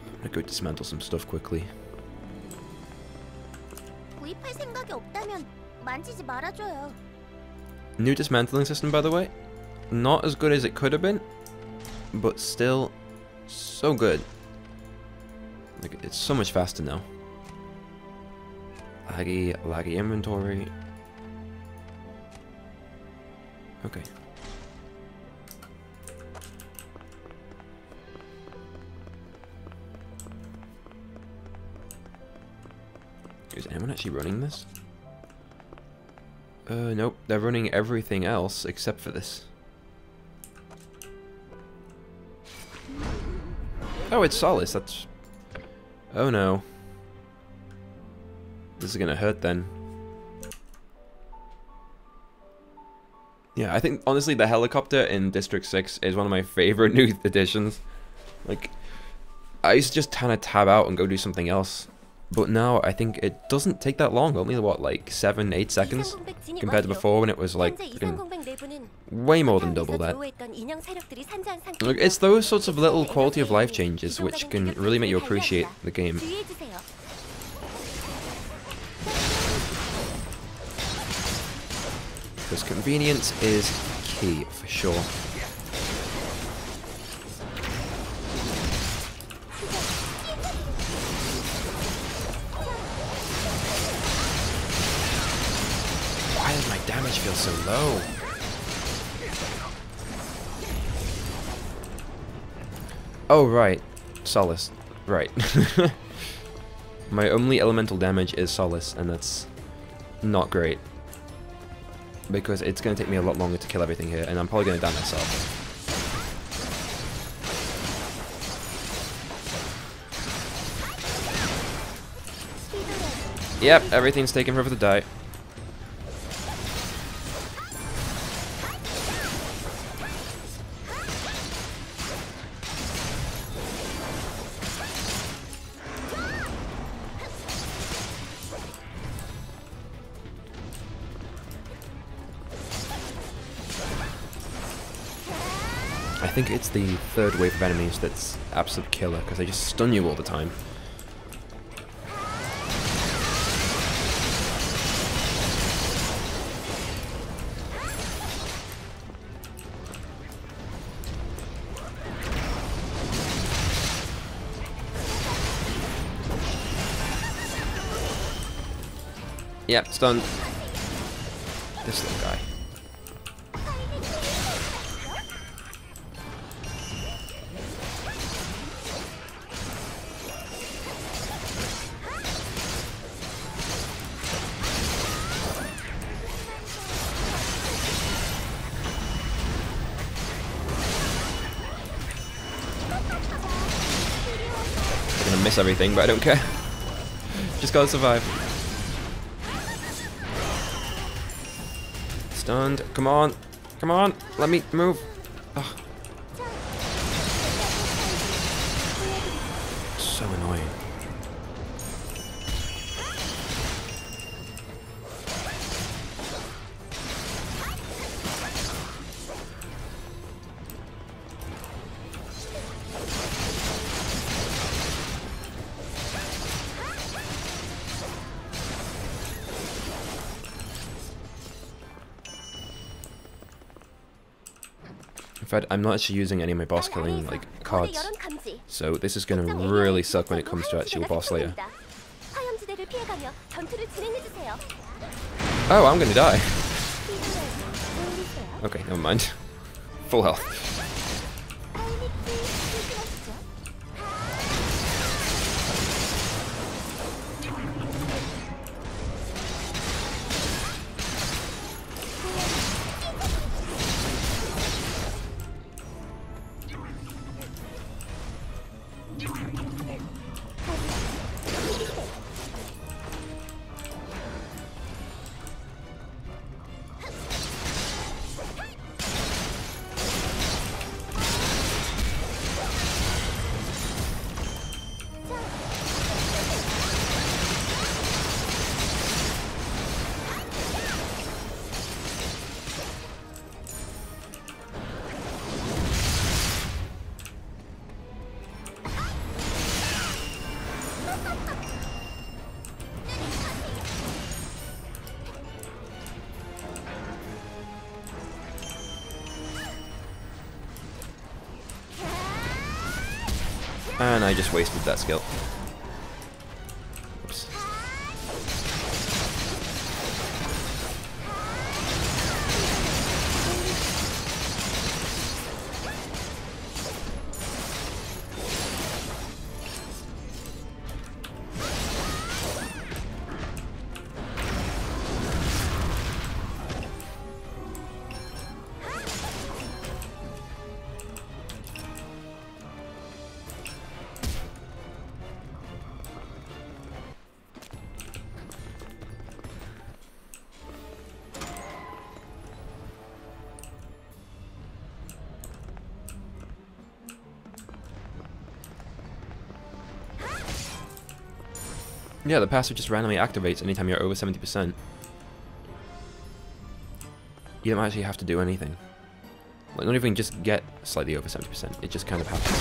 I'm gonna go dismantle some stuff quickly. New dismantling system, by the way. Not as good as it could have been, but still so good. Like, it's so much faster now. Laggy inventory. Okay. Is anyone actually running this? Nope. They're running everything else except for this. Oh, it's Solace. That's... Oh no. This is gonna hurt then. Yeah, I think, honestly, the helicopter in District 6 is one of my favorite new additions. Like, I used to just kind of tab out and go do something else. But now, I think it doesn't take that long. Only, what, like 7-8 seconds? Compared to before when it was like, way more than double that. Look, it's those sorts of little quality of life changes which can really make you appreciate the game. Because convenience is key, for sure. Why does my damage feel so low? Oh, right. Solace. Right. My only elemental damage is Solace, and that's not great. Because it's going to take me a lot longer to kill everything here, and I'm probably going to die myself. Yep, everything's taken forever to die. I think it's the third wave of enemies that's absolute killer, because they just stun you all the time. Yep, stunned. This little guy. miss everything, but I don't care. Just gotta survive. Stunned. Come on. Come on. Let me move. Ugh. So annoying. In fact, I'm not actually using any of my boss killing like cards, so this is gonna really suck when it comes to actual boss later. Oh, I'm gonna die. Okay, never mind. Full health. And I just wasted that skill. Oops. Yeah, the passive just randomly activates anytime you're over 70%. You don't actually have to do anything. Like, not even just get slightly over 70%, it just kind of happens.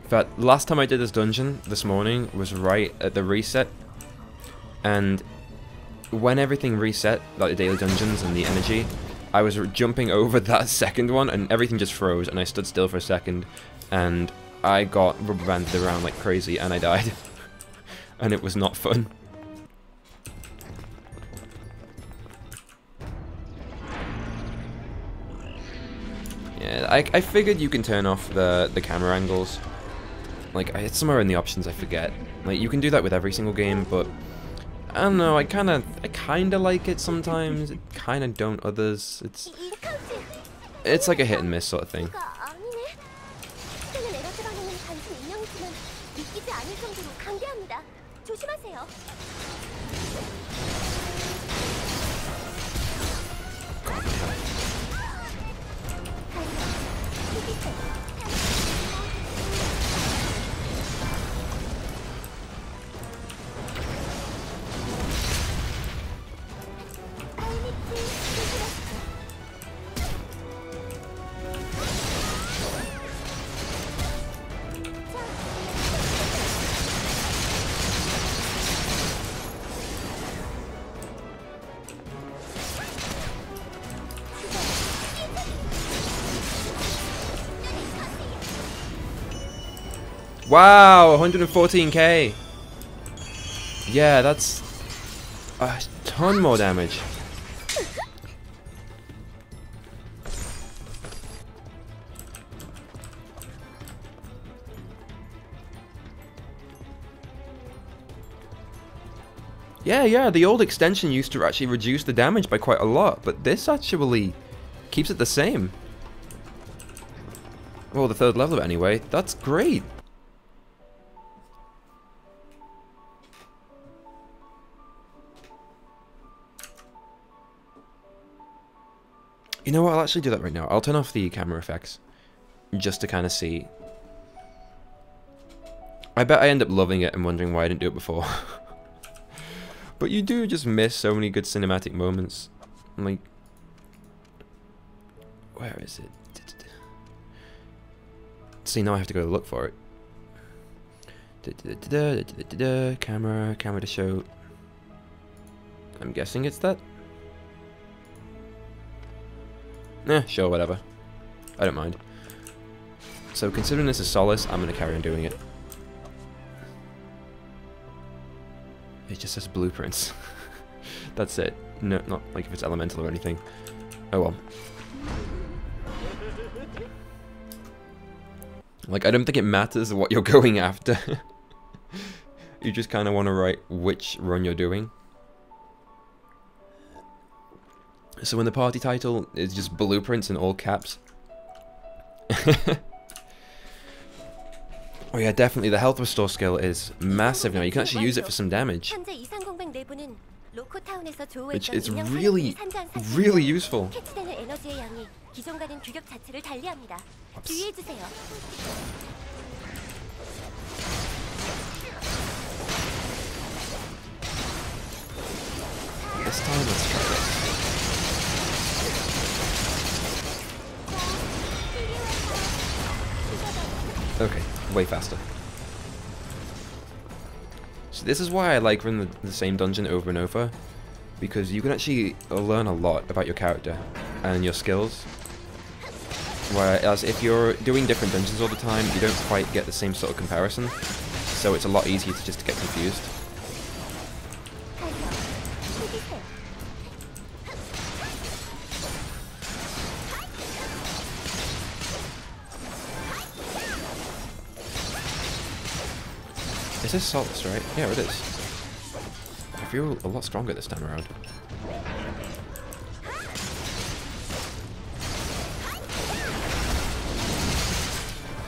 In fact, last time I did this dungeon, this morning, was right at the reset. And when everything reset, like the daily dungeons and the energy, I was jumping over that second one and everything just froze and I stood still for a second and I got rubber banded around like crazy and I died. And it was not fun. Yeah, I figured you can turn off the camera angles. Like, it's somewhere in the options, I forget. Like, you can do that with every single game, but I don't know, I kinda like it sometimes, I kinda don't others. It's like a hit and miss sort of thing. Wow, 114k. Yeah, that's a ton more damage. Yeah, the old extension used to actually reduce the damage by quite a lot, but this actually keeps it the same. Well, the 3rd level of it anyway. That's great. You know what, I'll actually do that right now. I'll turn off the camera effects, just to kind of see. I bet I end up loving it and wondering why I didn't do it before. But you do just miss so many good cinematic moments. Like, where is it? See, now I have to go look for it. Camera to show. I'm guessing it's that. Sure, whatever. I don't mind. So, considering this is Solace, I'm going to carry on doing it. It just says blueprints. That's it. No, not like if it's elemental or anything. Oh well. Like, I don't think it matters what you're going after. You just kind of want to write which run you're doing. So when the party title is just blueprints in all caps. Oh yeah, definitely the health restore skill is massive now. You can actually use it for some damage. Which is really, really useful. Oops. This time, let's try this. Okay, way faster. So this is why I like running the same dungeon over and over, because you can actually learn a lot about your character and your skills. Whereas if you're doing different dungeons all the time, you don't quite get the same sort of comparison, so it's a lot easier to just get confused. Is this Solace, right? Yeah, it is. I feel a lot stronger this time around.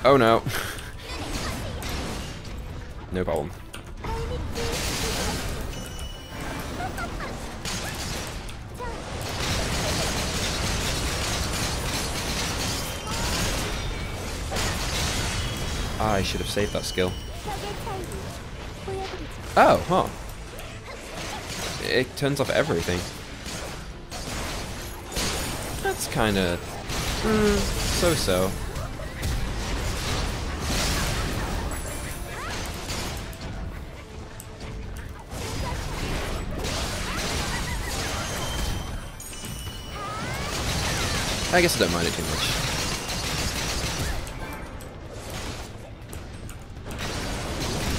Oh no. No problem. I should have saved that skill. Oh, huh. It turns off everything. That's kinda... so-so. I guess I don't mind it too much.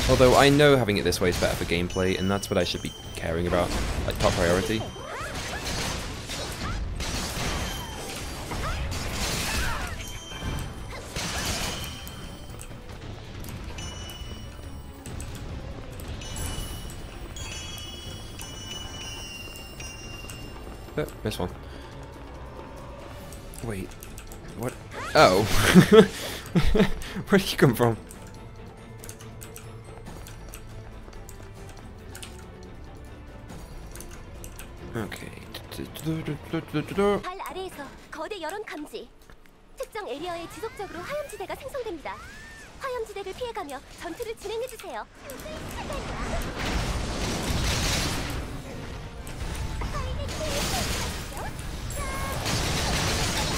Although I know having it this way is better for gameplay, and that's what I should be caring about, like top priority. Oh, missed one. Wait, what? Oh. Where did you come from? Okay. 발 아래에서 거대 열원 감지. 특정 에리어에 지속적으로 화염지대가 생성됩니다. 화염지대를 피해가며 전투를 진행해 주세요.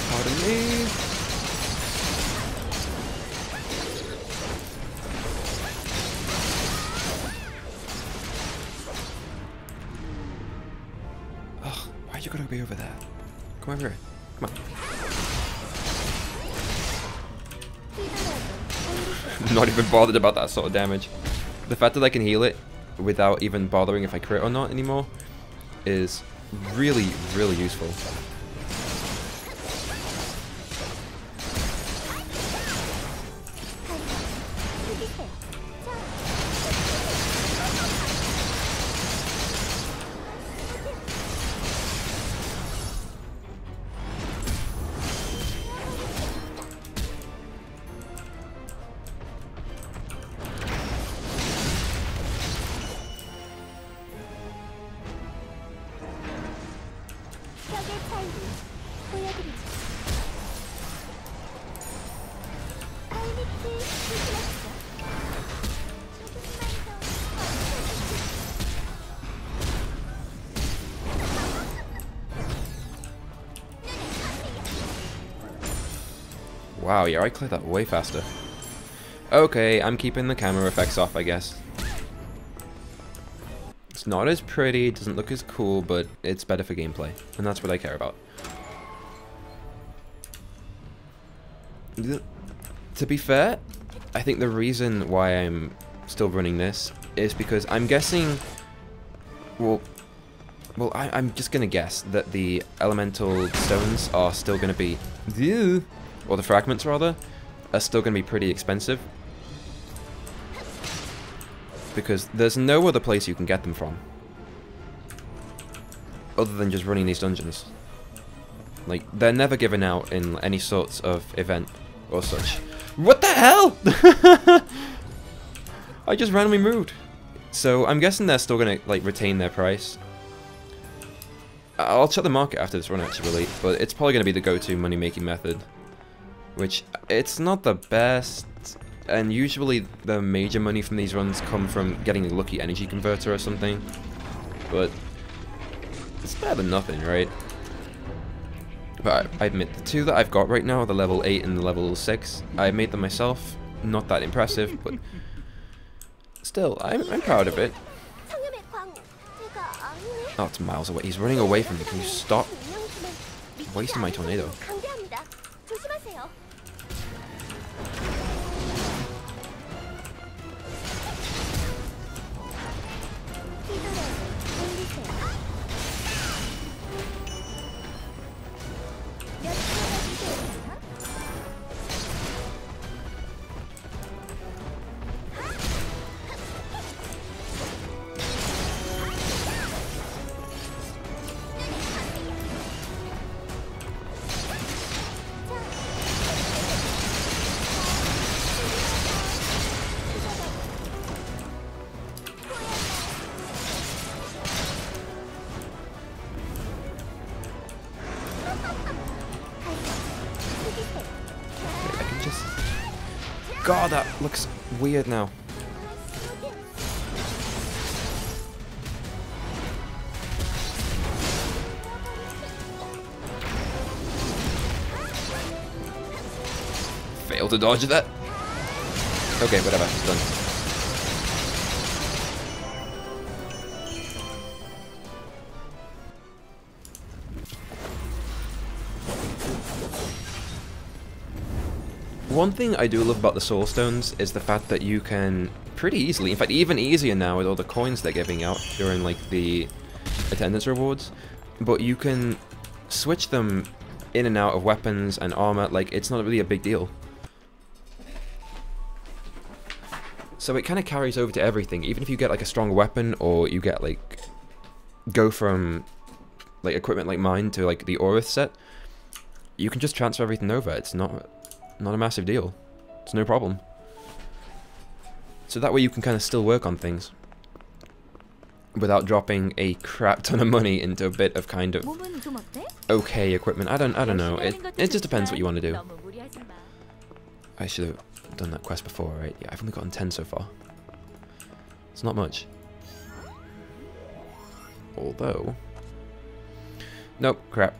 Pardon me. Ugh, why'd you gotta be over there? Come over here. Come on. I'm not even bothered about that sort of damage. The fact that I can heal it without even bothering if I crit or not anymore is really, really useful. Wow, yeah, I cleared that way faster. Okay, I'm keeping the camera effects off, I guess. It's not as pretty, doesn't look as cool, but it's better for gameplay, and that's what I care about. To be fair, I think the reason why I'm still running this is because I'm guessing... Well, I'm just going to guess that the elemental stones are still going to be... Or the fragments, rather, are still going to be pretty expensive. Because there's no other place you can get them from. Other than just running these dungeons. Like, they're never given out in any sorts of event or such. What the hell?! I just randomly moved. So, I'm guessing they're still going to, like, retain their price. I'll check the market after this run, actually, but it's probably going to be the go-to money-making method. Which, it's not the best, and usually the major money from these runs come from getting a lucky energy converter or something. But, it's better than nothing, right? But I admit, the two that I've got right now, the level 8 and the level 6, I made them myself. Not that impressive, but still, I'm proud of it. Oh, it's miles away. He's running away from me. Can you stop wasting my tornado? God, that looks weird now. Failed to dodge that. Okay, whatever, it's done. One thing I do love about the Soul Stones is the fact that you can pretty easily, in fact even easier now with all the coins they're giving out during like the attendance rewards, but you can switch them in and out of weapons and armor, like it's not really a big deal. So it kind of carries over to everything, even if you get like a strong weapon or you get like, go from like equipment like mine to like the Orith set, you can just transfer everything over. It's not a massive deal. It's no problem. So that way you can kind of still work on things without dropping a crap ton of money into a bit of kind of okay equipment. I don't know. It just depends what you want to do. I should have done that quest before, right? Yeah, I've only gotten 10 so far. It's not much. Although... Nope, crap.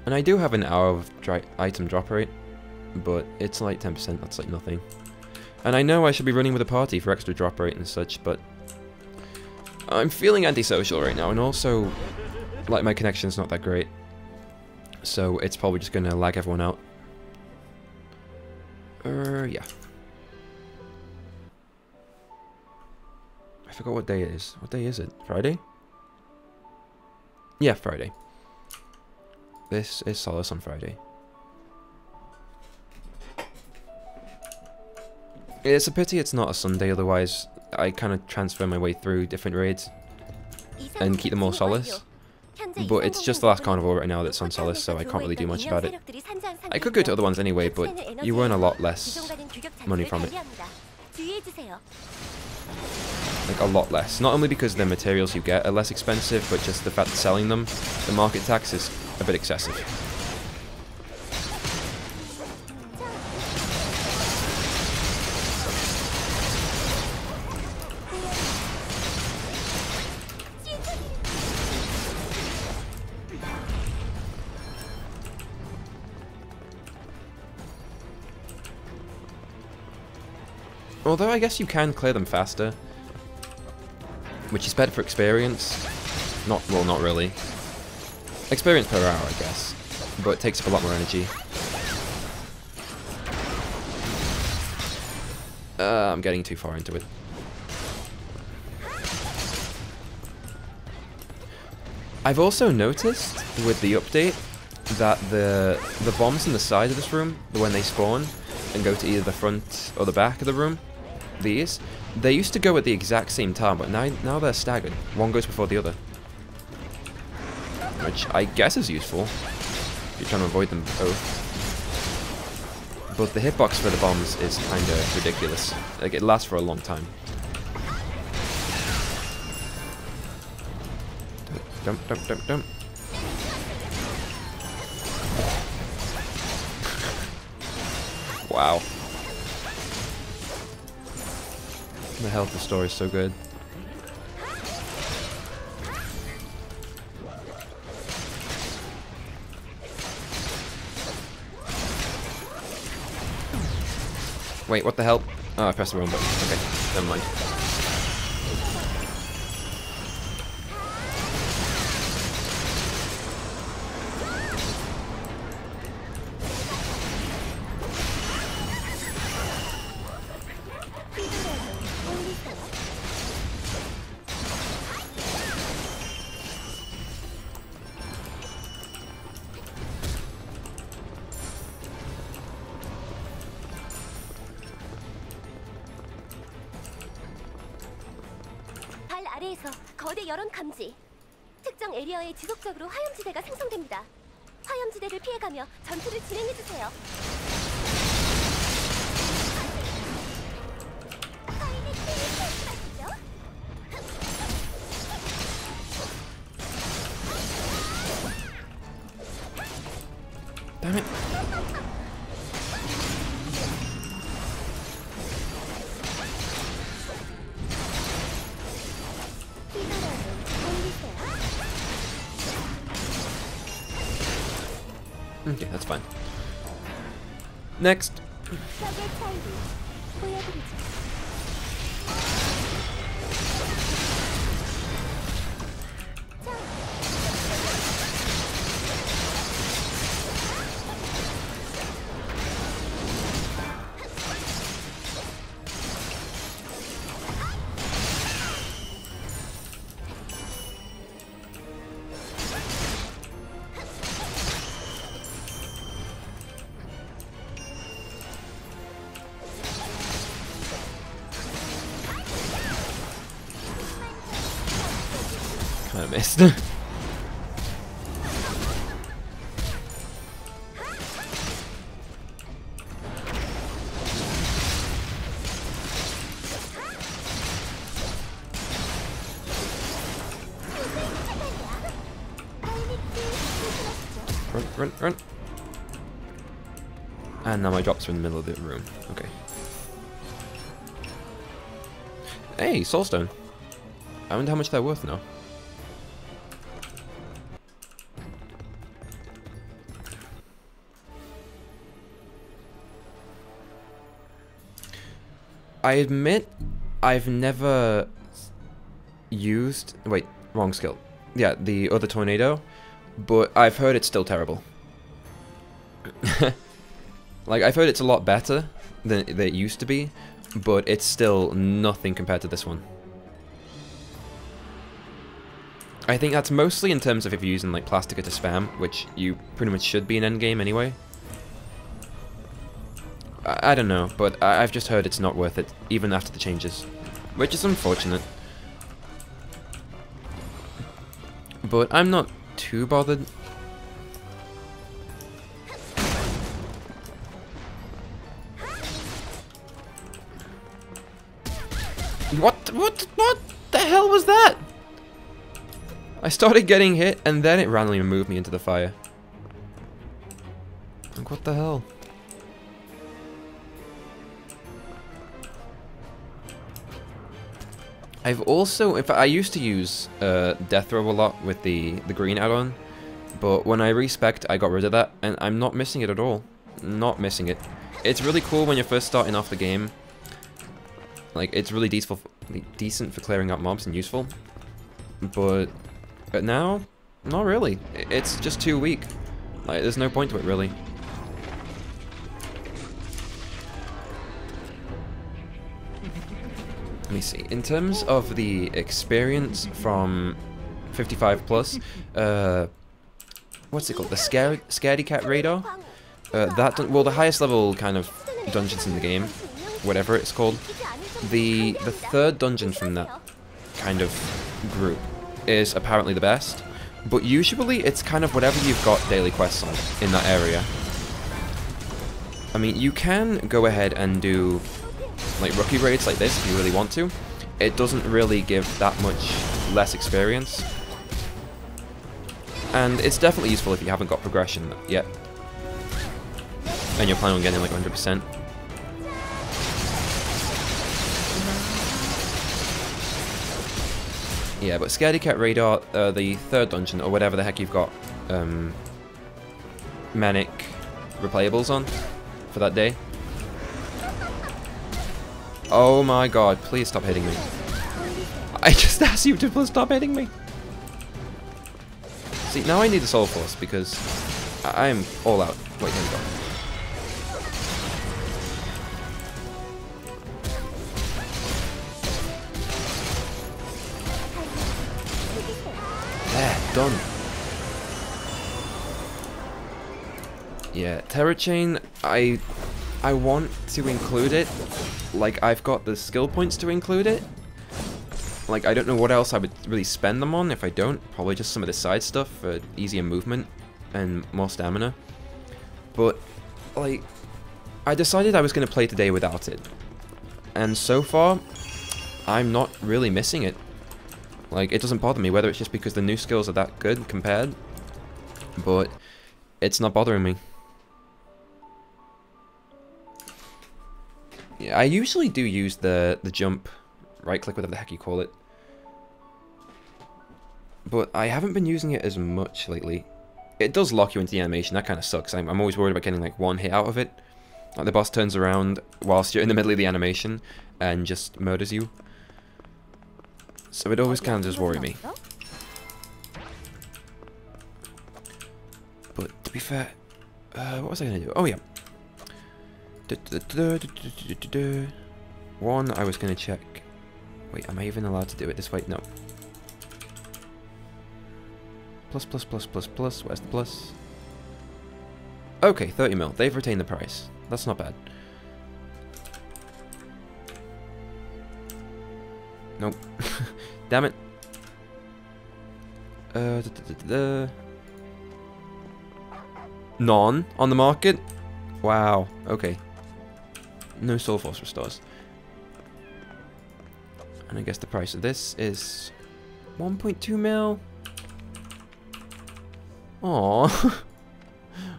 And I do have an hour of item drop rate, but it's like 10%, that's like nothing. And I know I should be running with a party for extra drop rate and such, but I'm feeling antisocial right now, and also, like, my connection's not that great. So it's probably just gonna lag everyone out. Yeah. I forgot what day it is. What day is it? Friday? Yeah, Friday. This is Solace on Friday. It's a pity it's not a Sunday, otherwise I kind of transfer my way through different raids and keep them all Solace. But it's just the last carnival right now that's on Solace, so I can't really do much about it. I could go to other ones anyway, but you earn a lot less money from it. Like, a lot less. Not only because the materials you get are less expensive, but just the fact that selling them, the market tax is a bit excessive. Although I guess you can clear them faster, which is better for experience. Well, not really. Experience per hour, I guess, but it takes up a lot more energy. I'm getting too far into it. I've also noticed with the update that the bombs in the side of this room, when they spawn and go to either the front or the back of the room, they used to go at the exact same time, but now they're staggered. One goes before the other. Which I guess is useful if you're trying to avoid them both. But the hitbox for the bombs is kinda ridiculous. Like, it lasts for a long time. Dump. Wow. The health restore is so good. Wait, what the hell? Oh, I pressed the wrong button. Okay, never mind. 발 아래에서 거대 열원 감지. 특정 에리어에 지속적으로 화염지대가 생성됩니다. 화염지대를 피해가며 전투를 진행해주세요. Damn it. Okay, that's fine. Next. Kinda missed. Run. And now my drops are in the middle of the room. Okay. Hey, soulstone. I wonder how much they're worth now. I admit I've never used... Wait, wrong skill. Yeah, the other tornado, but I've heard it's still terrible. Like, I've heard it's a lot better than it used to be, but it's still nothing compared to this one. I think that's mostly in terms of if you're using like Plastica to spam, which you pretty much should be in endgame anyway. I don't know, but I've just heard it's not worth it, even after the changes, which is unfortunate. But I'm not too bothered. What the hell was that? I started getting hit, and then it randomly moved me into the fire. Like, what the hell? I've also, I used to use Death Row a lot with the green add-on, but when I respect, I got rid of that, and I'm not missing it at all. Not missing it. It's really cool when you're first starting off the game, Like, it's really decent for clearing out mobs and useful. But now, not really. It's just too weak. Like, there's no point to it, really. Let me see. In terms of the experience from 55 plus, what's it called? The Scaredy Cat Radar? Well, the highest level kind of dungeons in the game, whatever it's called. The third dungeon from that kind of group is apparently the best, but usually it's kind of whatever you've got daily quests on in that area. I mean, you can go ahead and do like rookie raids like this if you really want to. It doesn't really give that much less experience, and it's definitely useful if you haven't got progression yet and you're planning on getting like 100%. Yeah, but Scaredy Cat Radar, the third dungeon, or whatever the heck you've got Manic replayables on for that day. Oh my god, please stop hitting me. I just asked you to please stop hitting me. See, now I need the Soul Force because I am all out. Wait, there we go. There, done. Yeah, Terror Chain, I want to include it. Like, I've got the skill points to include it. Like, I don't know what else I would really spend them on if I don't. Probably just some of the side stuff for easier movement and more stamina. But, like, I decided I was going to play today without it. And so far, I'm not really missing it. Like, it doesn't bother me, whether it's just because the new skills are that good compared. But, it's not bothering me. Yeah, I usually do use the jump, right click, whatever the heck you call it. But I haven't been using it as much lately. It does lock you into the animation, that kind of sucks. I'm always worried about getting like one hit out of it. Like the boss turns around whilst you're in the middle of the animation and just murders you. So it always kind of does worry me. But to be fair, what was I going to do? Oh yeah. One, I was going to check. Wait, am I even allowed to do it this way? No. Plus, plus, plus, plus, plus. Where's the plus? Okay, 30 mil. They've retained the price. That's not bad. Nope. Damn it. None on the market? Wow. Okay. No Soul Force restores. And I guess the price of this is 1.2 mil. Aww.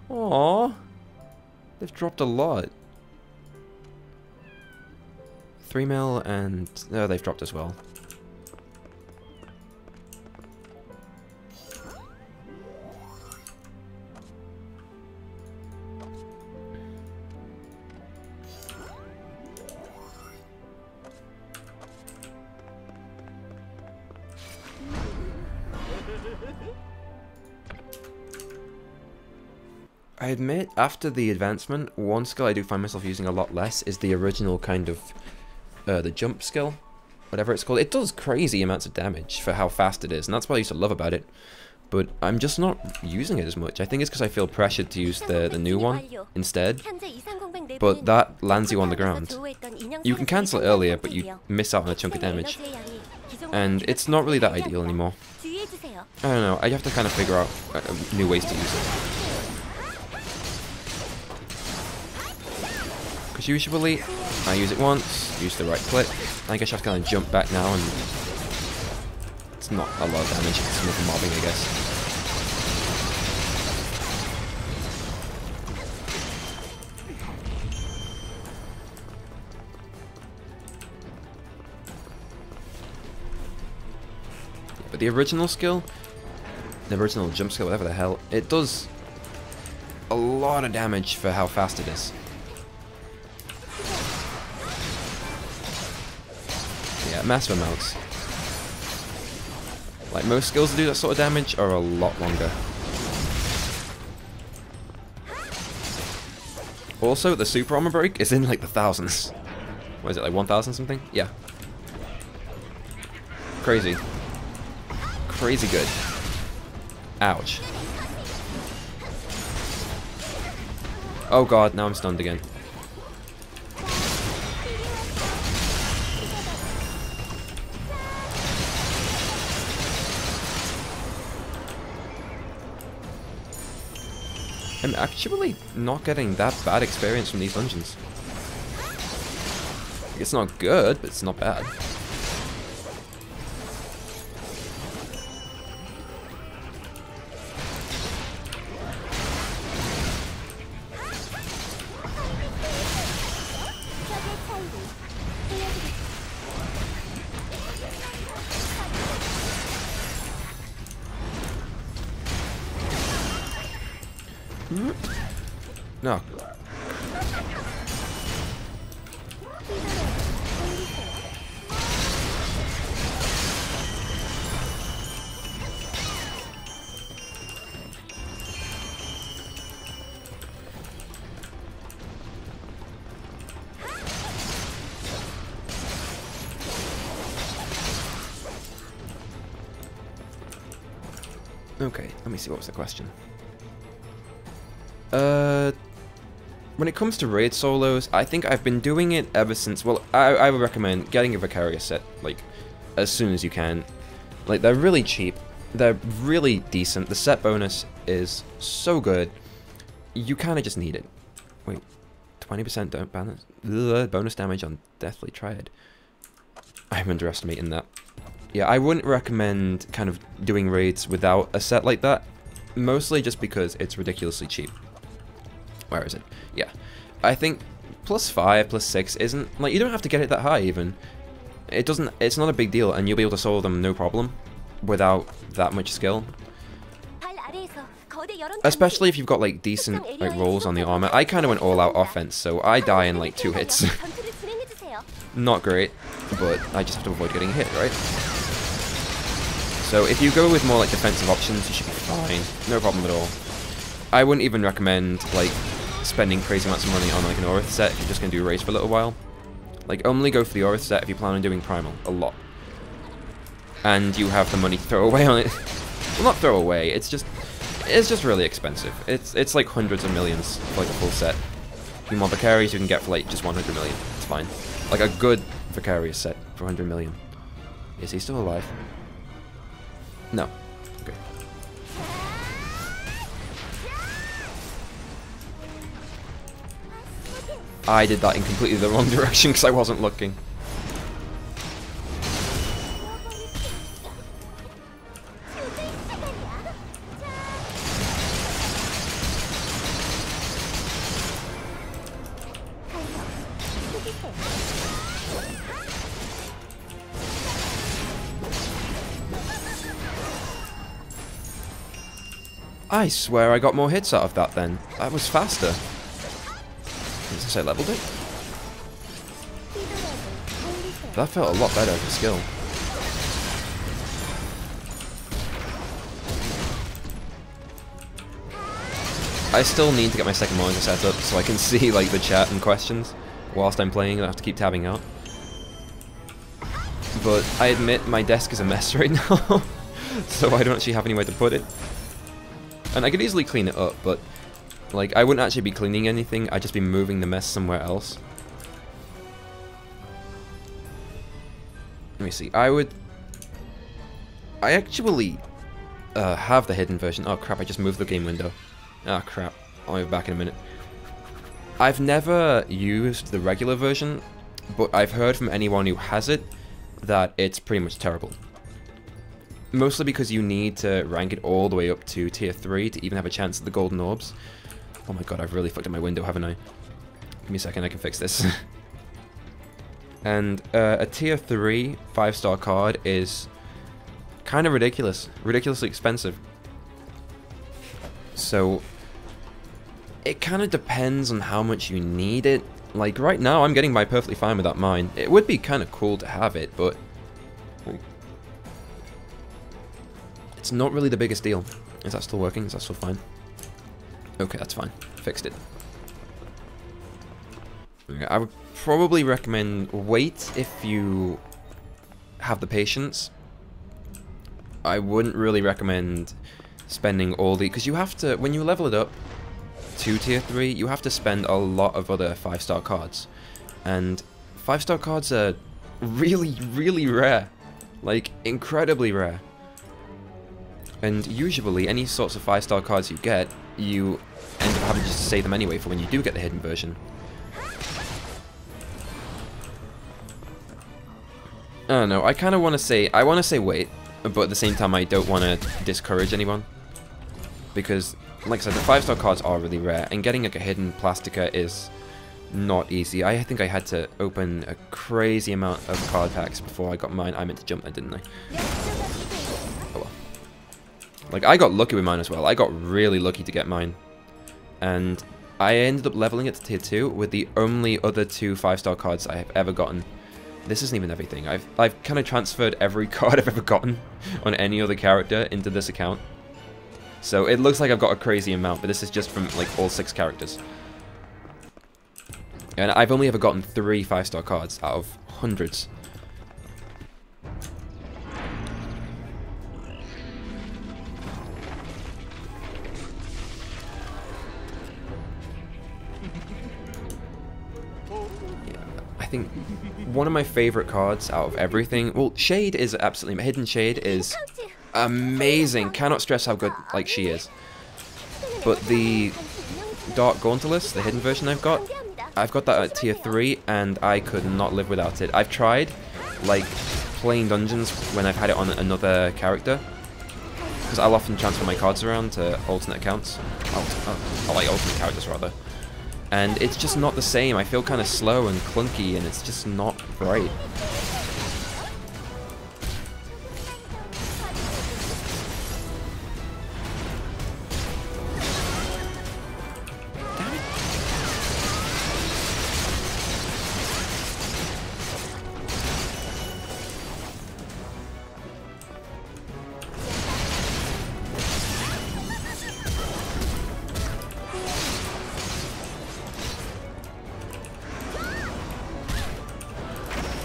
Aww. They've dropped a lot. 3 mil and... oh, they've dropped as well. I admit, after the advancement, one skill I do find myself using a lot less is the original kind of, the jump skill, whatever it's called. It does crazy amounts of damage for how fast it is, and that's what I used to love about it. But I'm just not using it as much. I think it's because I feel pressured to use the new one instead. But that lands you on the ground. You can cancel it earlier, but you miss out on a chunk of damage. And it's not really that ideal anymore. I don't know, I have to kind of figure out new ways to use it. Because usually, I use it once, use the right click, I guess I have to kind of jump back now, and it's not a lot of damage, it's some of the mobbing, I guess. But the original skill, the original jump skill, whatever the hell, it does a lot of damage for how fast it is. Yeah, massive amounts. Like, most skills that do that sort of damage are a lot longer. Also, the super armor break is in, like, the thousands. What is it, like 1,000 something? Yeah. Crazy. Crazy good. Ouch. Oh god, now I'm stunned again. I'm actually not getting that bad experience from these dungeons. It's not good, but it's not bad. No. Okay, let me see, what was the question? When it comes to raid solos, I think I've been doing it ever since, well, I would recommend getting a Vicarious set, like, as soon as you can. Like, they're really cheap, they're really decent, the set bonus is so good, you kinda just need it. Wait, 20% bonus damage on Deathly Triad. I'm underestimating that. Yeah, I wouldn't recommend kind of doing raids without a set like that, mostly just because it's ridiculously cheap. Where is it? Yeah. I think +5, +6 isn't, like, you don't have to get it that high even. It's not a big deal, and you'll be able to solve them no problem without that much skill. Especially if you've got, like, decent, like, rolls on the armor. I kind of went all out offense, so I die in, like, 2 hits. Not great, but I just have to avoid getting hit, right? So if you go with more, like, defensive options, you should be fine. No problem at all. I wouldn't even recommend, like, spending crazy amounts of money on, like, an Orith set if you're just going to do raids for a little while. Like, only go for the Orith set if you plan on doing Primal a lot. And you have the money to throw away on it. Well, not throw away, it's just really expensive. It's like hundreds of millions for, like, a full set. You want Vicarious, you can get for, like, just 100 million. It's fine. Like, a good Vicarious set for 100 million. Is he still alive? No. Okay. I did that in completely the wrong direction because I wasn't looking. I swear I got more hits out of that then. That was faster. Since I leveled it? That felt a lot better as a skill. I still need to get my second monitor set up so I can see, like, the chat and questions whilst I'm playing. I have to keep tabbing out. But I admit my desk is a mess right now, so I don't actually have anywhere to put it. And I could easily clean it up, but, like, I wouldn't actually be cleaning anything, I'd just be moving the mess somewhere else. Let me see, I actually have the hidden version. Oh crap, I just moved the game window. Ah crap, I'll be back in a minute. I've never used the regular version, but I've heard from anyone who has it that it's pretty much terrible. Mostly because you need to rank it all the way up to tier 3 to even have a chance at the golden orbs. Oh my god, I've really fucked up my window, haven't I? Give me a second, I can fix this. And a tier 3 5-star card is kind of ridiculous. Ridiculously expensive. So it kind of depends on how much you need it. Like right now I'm getting by perfectly fine without mine. It would be kind of cool to have it, but It's not really the biggest deal. Is that still working? Is that still fine? Okay, that's fine. Fixed it. Okay, I would probably recommend wait if you have the patience. I wouldn't really recommend spending all the... because you have to... when you level it up to tier 3, you have to spend a lot of other 5-star cards. And 5-star cards are really, really rare. Like, incredibly rare. And usually, any sorts of 5-star cards you get, you end up having to just save them anyway for when you do get the hidden version. I don't know, I kind of want to say... I want to say wait, but at the same time I don't want to discourage anyone. Because, like I said, the 5-star cards are really rare, and getting like a hidden Plastica is not easy. I think I had to open a crazy amount of card packs before I got mine. I meant to jump there, didn't I? Oh well. Like, I got lucky with mine as well. I got really lucky to get mine. And I ended up leveling it to tier 2 with the only other 2 5-star cards I have ever gotten. This isn't even everything. I've kind of transferred every card I've ever gotten on any other character into this account. So it looks like I've got a crazy amount, but this is just from like all 6 characters. And I've only ever gotten 3 5-star cards out of hundreds. I think one of my favorite cards out of everything... well, Shade is absolutely... Hidden Shade is amazing. Cannot stress how good like she is. But the Dark Gauntless, the hidden version I've got that at tier 3, and I could not live without it. I've tried, like, playing dungeons when I've had it on another character. Because I'll often transfer my cards around to alternate accounts. Like, alternate characters, rather. And it's just not the same. I feel kind of slow and clunky, and it's just not right. Damn it.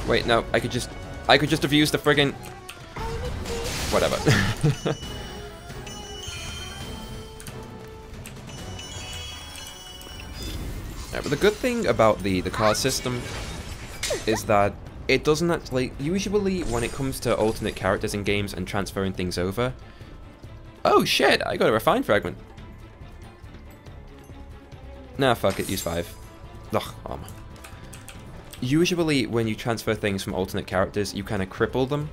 Wait, no, I could just have used the friggin... whatever. Yeah, but the good thing about the card system is that it doesn't actually... usually when it comes to alternate characters in games and transferring things over... oh shit, I got a refined fragment. Nah, fuck it, use 5. Ugh, armor. Usually, when you transfer things from alternate characters, you kind of cripple them,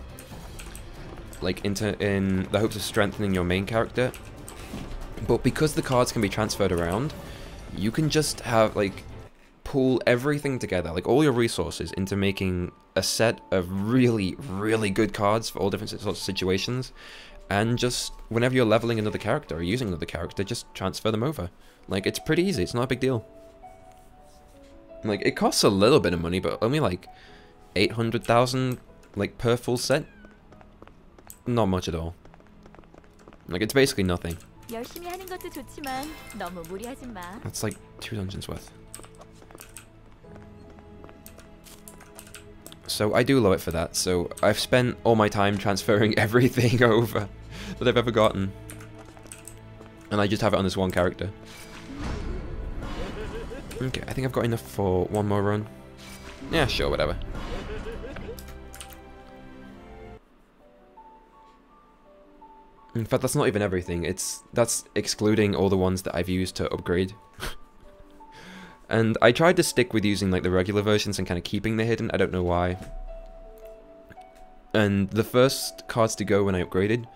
like in the hopes of strengthening your main character. But because the cards can be transferred around, you can just have like pool everything together, like all your resources, into making a set of really, really good cards for all different sorts of situations. And just whenever you're leveling another character or using another character, just transfer them over. Like, it's pretty easy. It's not a big deal. Like, it costs a little bit of money, but only like 800,000 like per full set. Not much at all. Like, it's basically nothing. 열심히 하는 것도 좋지만 너무 무리하지 마. That's like 2 dungeons worth. So I do love it for that. So I've spent all my time transferring everything over that I've ever gotten. And I just have it on this one character. Okay, I think I've got enough for one more run. Yeah, sure, whatever. In fact, that's not even everything. That's excluding all the ones that I've used to upgrade. And I tried to stick with using like the regular versions and kind of keeping the hidden. I don't know why. And the first cards to go when I upgraded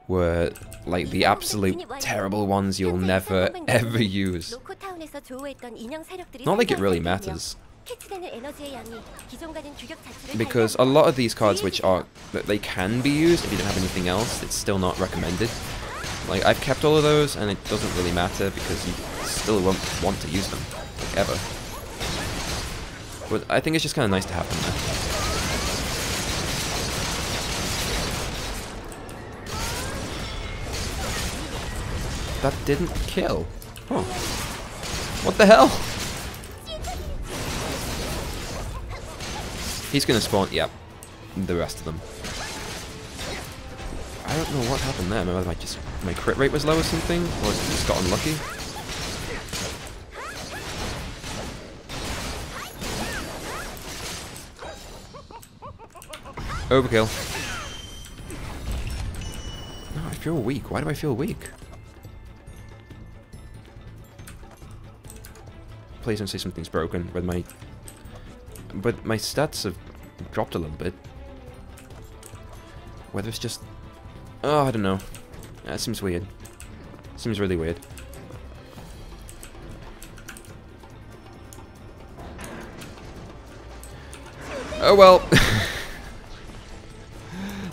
were like the absolute terrible ones you'll never ever use. Not like it really matters. Because a lot of these cards that they can be used if you don't have anything else, it's still not recommended. Like, I've kept all of those and it doesn't really matter because you still won't want to use them, like, ever. But I think it's just kind of nice to have them there. That didn't kill. Huh. What the hell? He's gonna spawn, yep. The rest of them. I don't know what happened there. Maybe my crit rate was low or something? Or it just got unlucky? Overkill. No, I feel weak. Why do I feel weak? Please don't say something's broken. But my stats have dropped a little bit. Whether it's just... Oh, I don't know. That seems weird. Seems really weird. Oh well.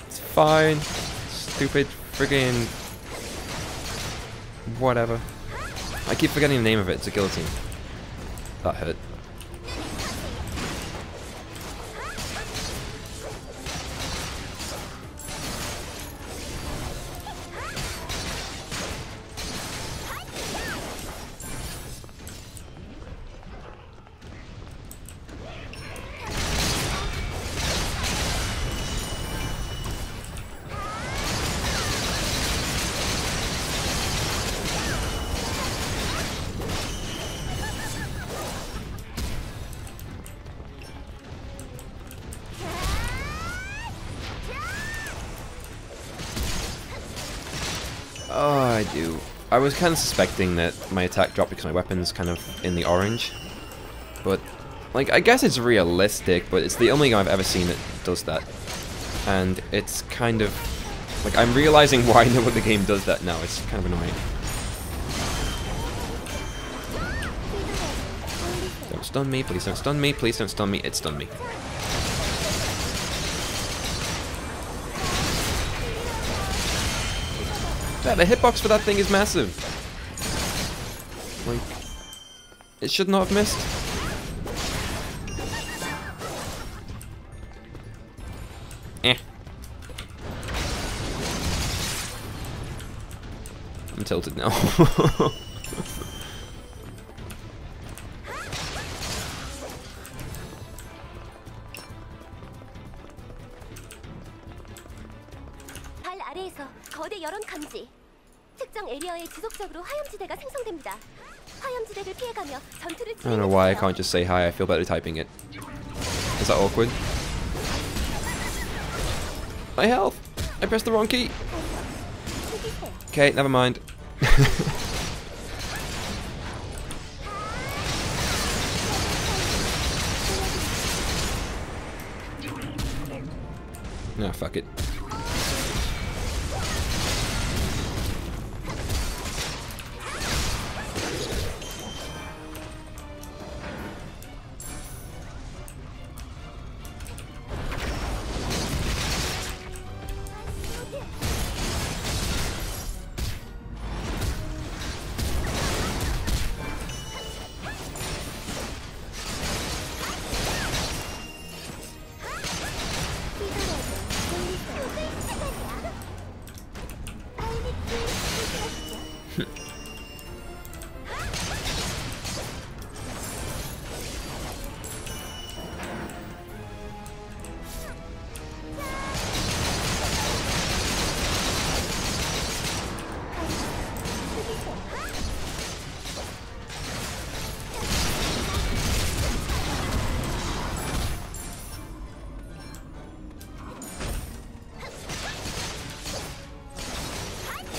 It's fine. Stupid friggin... Whatever. I keep forgetting the name of it. It's a guillotine. That hurt. Oh, I do. I was kind of suspecting that my attack dropped because my weapon's kind of in the orange. But, like, I guess it's realistic, but it's the only game I've ever seen that does that. And it's kind of... Like, I'm realizing why no other game does that now. It's kind of annoying. Don't stun me, please don't stun me, please don't stun me. It stunned me. Yeah, the hitbox for that thing is massive. Like, it should not have missed. Eh. I'm tilted now. 발 아래에서 거대 열원 감지. 특정 에리어에 지속적으로 화염지대가 생성됩니다. 화염지대를 피해가며 전투를 I don't know why I can't just say hi. I feel better typing it. Is that awkward? My health! I pressed the wrong key! Okay, never mind. No, fuck it.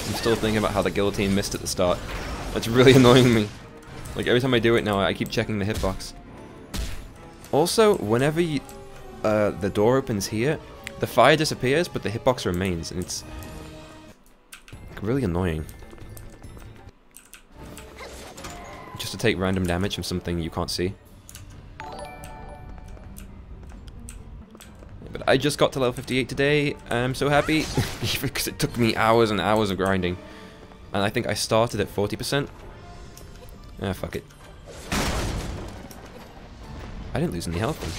I'm still thinking about how the guillotine missed at the start. That's really annoying me. Like, every time I do it now, I keep checking the hitbox. Also, whenever you, the door opens here, the fire disappears, but the hitbox remains, and it's really annoying. Just to take random damage from something you can't see. But I just got to level 58 today, and I'm so happy, because it took me hours and hours of grinding. And I think I started at 40%. Ah, fuck it. I didn't lose any health then.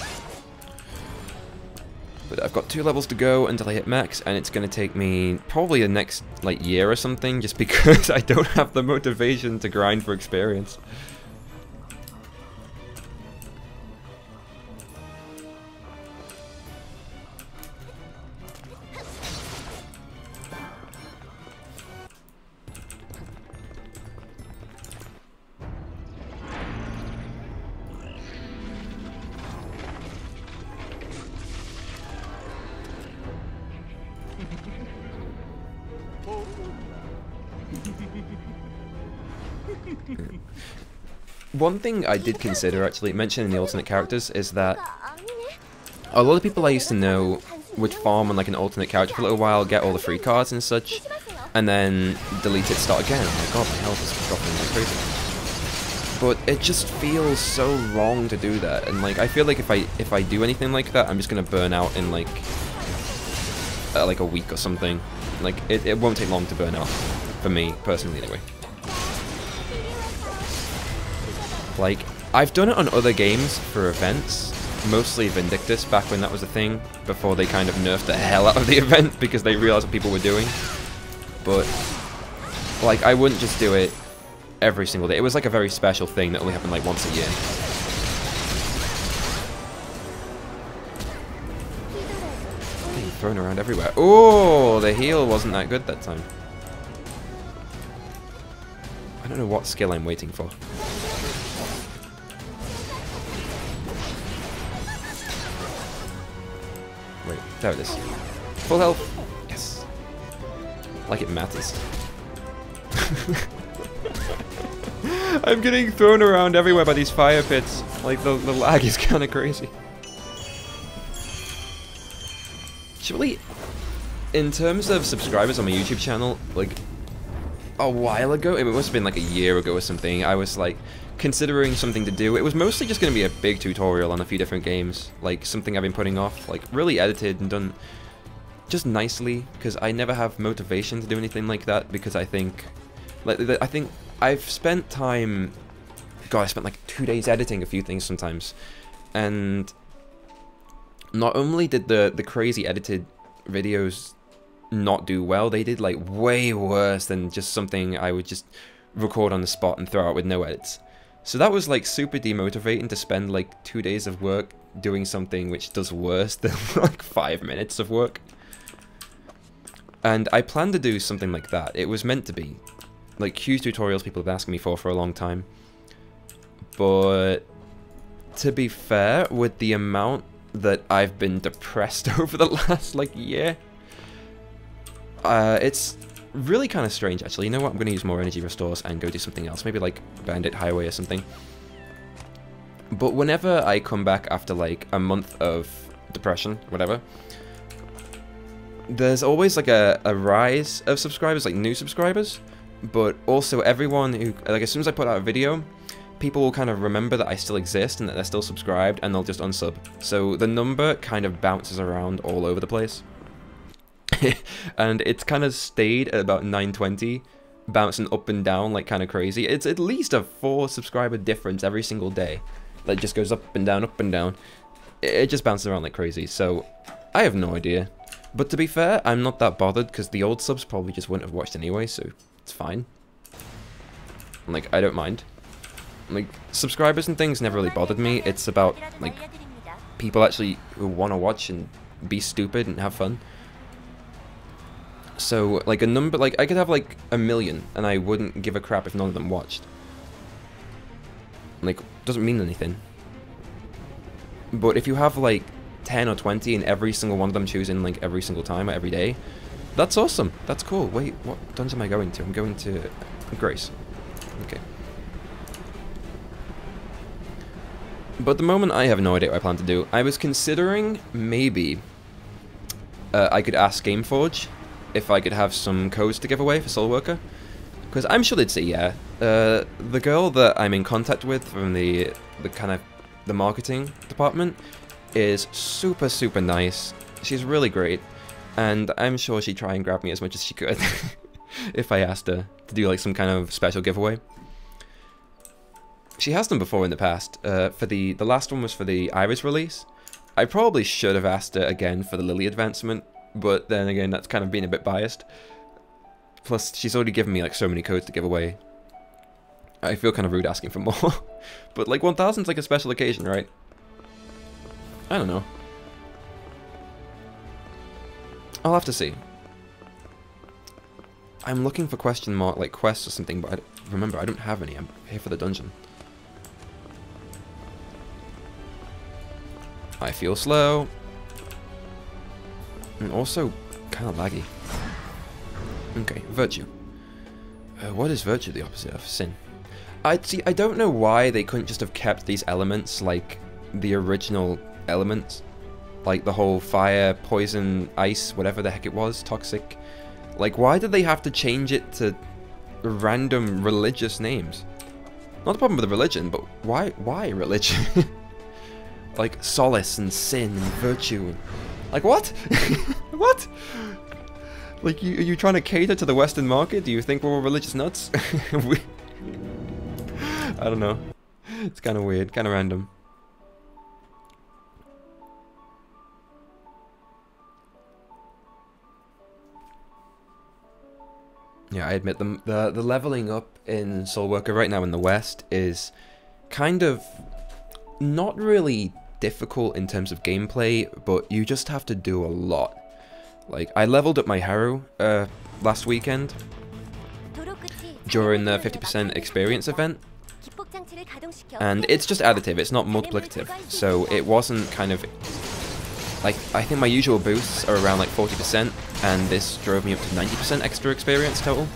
But I've got 2 levels to go until I hit max, and it's going to take me probably the next like year or something, just because I don't have the motivation to grind for experience. One thing I did consider, actually, mentioning the alternate characters, is that a lot of people I used to know would farm on like an alternate character for a little while, get all the free cards and such, and then delete it, start again. Oh my god, my health is dropping like crazy. But it just feels so wrong to do that, and like I feel like if I do anything like that, I'm just gonna burn out in like a week or something. Like it won't take long to burn out, for me personally anyway. Like, I've done it on other games for events, mostly Vindictus, back when that was a thing, before they kind of nerfed the hell out of the event because they realized what people were doing. But, like, I wouldn't just do it every single day. It was like a very special thing that only happened like once a year. Being thrown around everywhere. Oh, the heal wasn't that good that time. I don't know what skill I'm waiting for. Wait, there it is. Full health. Yes. Like it matters. I'm getting thrown around everywhere by these fire pits. Like the lag is kind of crazy. Actually, in terms of subscribers on my YouTube channel, like a while ago, it must have been like a year ago or something, I was like considering something to do. It was mostly just going to be a big tutorial on a few different games, like something I've been putting off, like really edited and done just nicely, because I never have motivation to do anything like that, because I think I've spent time, god, I spent like 2 days editing a few things sometimes, and not only did the crazy edited videos not do well, they did like way worse than just something I would just record on the spot and throw out with no edits. So that was like super demotivating to spend like 2 days of work doing something which does worse than like 5 minutes of work. And I planned to do something like that. It was meant to be like huge tutorials people have asked me for a long time. But to be fair, with the amount that I've been depressed over the last like year, it's really kind of strange, actually. You know what? I'm going to use more energy restores and go do something else. Maybe like Bandit Highway or something. But whenever I come back after like a month of depression, whatever, there's always like a rise of subscribers, like new subscribers. But also everyone who, like as soon as I put out a video, people will kind of remember that I still exist and that they're still subscribed, and they'll just unsub. So the number kind of bounces around all over the place. And it's kind of stayed at about 920, bouncing up and down like kind of crazy. It's at least a 4 subscriber difference every single day. That just goes up and down, up and down. It just bounces around like crazy, so I have no idea. But to be fair, I'm not that bothered, because the old subs probably just wouldn't have watched anyway, so it's fine. Like, I don't mind. Like, subscribers and things never really bothered me. It's about, like, people actually who want to watch and be stupid and have fun. So, like, a number, like, I could have, like, 1 million, and I wouldn't give a crap if none of them watched. Like, doesn't mean anything. But if you have, like, 10 or 20, and every single one of them choose in, like, every single time or every day, that's awesome. That's cool. Wait, what dungeon am I going to? I'm going to Grace. Okay. But at the moment, I have no idea what I plan to do. I was considering maybe I could ask Gameforge if I could have some codes to give away for SoulWorker, because I'm sure they'd say yeah. The girl that I'm in contact with from the kind of the marketing department is super, super nice. She's really great, and I'm sure she'd try and grab me as much as she could if I asked her to do like some kind of special giveaway. She has done before in the past. For the last one was for the Iris release, I probably should have asked her again for the Lily advancement, but then again, that's kind of being a bit biased. Plus, she's already given me like so many codes to give away. I feel kind of rude asking for more. But like 1000's like a special occasion, right? I don't know. I'll have to see. I'm looking for question mark, like quests or something, but remember, I don't have any. I'm here for the dungeon. I feel slow. And also, kind of laggy. Okay, virtue. What is virtue the opposite of? Sin. I don't know why they couldn't just have kept these elements like the original elements. Like the whole fire, poison, ice, whatever the heck it was, toxic. Like, why did they have to change it to random religious names? Not the problem with the religion, but why religion? Like, solace and sin and virtue. And, like, what? What? Like, are you trying to cater to the Western market? Do you think we're all religious nuts? I don't know. It's kind of weird, kind of random. Yeah, I admit the leveling up in SoulWorker right now in the West is kind of not really difficult in terms of gameplay, but you just have to do a lot. Like, I leveled up my Haru last weekend during the 50% experience event, and it's just additive, it's not multiplicative, so it wasn't kind of... Like, I think my usual boosts are around like 40%, and this drove me up to 90% extra experience total.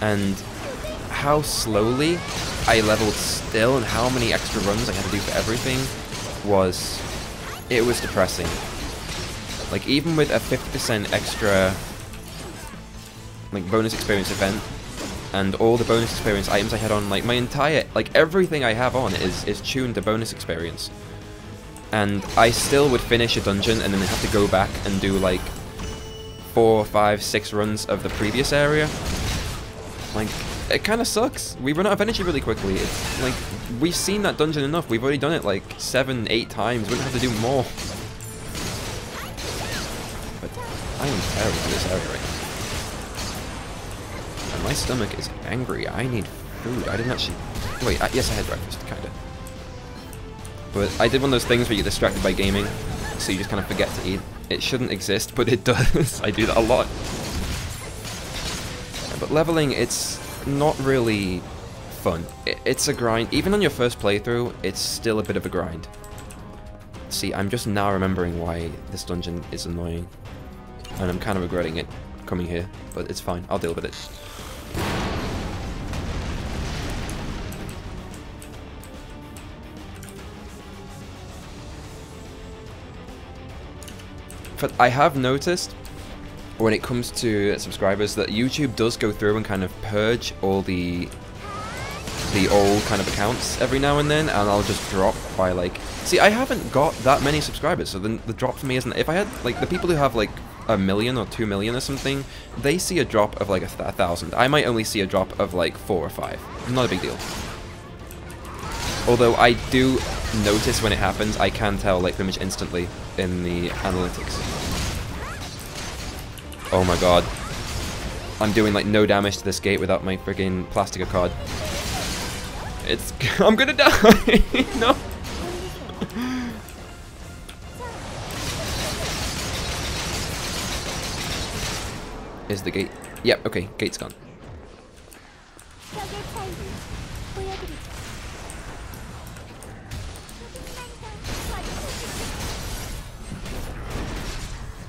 And how slowly I leveled still, and how many extra runs I had to do for everything was... It was depressing. Like, even with a 50% extra like bonus experience event, and all the bonus experience items I had on, like my entire, like everything I have on is tuned to bonus experience. And I still would finish a dungeon and then have to go back and do like 4, 5, 6 runs of the previous area. Like, it kind of sucks. We run out of energy really quickly. It's like, we've seen that dungeon enough. We've already done it like 7, 8 times. We don't have to do more. But I am terrible in this area right now. And my stomach is angry. I need food. I didn't actually... Wait, yes, I had breakfast, kind of. But I did one of those things where you get distracted by gaming, so you just kind of forget to eat. It shouldn't exist, but it does. I do that a lot. But leveling, it's not really fun. It's a grind. Even on your first playthrough, it's still a bit of a grind. See, I'm just now remembering why this dungeon is annoying. And I'm kind of regretting it coming here, but it's fine. I'll deal with it. But I have noticed, when it comes to subscribers, that YouTube does go through and kind of purge all the old kind of accounts every now and then, and I'll just drop by like... See, I haven't got that many subscribers, so the drop for me isn't... If I had, like, the people who have like 1 million or 2 million or something, they see a drop of like 1,000. I might only see a drop of like 4 or 5. Not a big deal. Although I do notice when it happens, I can tell like pretty much instantly in the analytics. Oh my god. I'm doing like no damage to this gate without my friggin' Plastica card. It's... I'm gonna die! No! Is the gate... Yep, okay, gate's gone.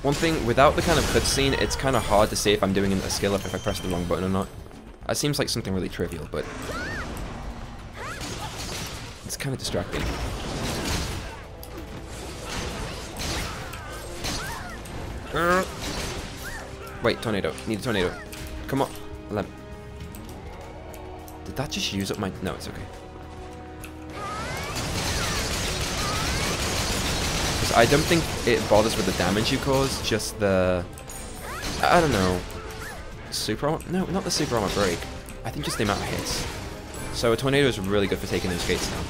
One thing, without the kind of cutscene, it's kind of hard to say if I'm doing a skill up if I press the wrong button or not. That seems like something really trivial, but... it's kind of distracting. Wait, tornado. Need a tornado. Come on. Did that just use up my... No, it's okay. I don't think it bothers with the damage you cause, just the... I don't know. Super armor? No, not the super armor break. I think just the amount of hits. So a tornado is really good for taking those gates down.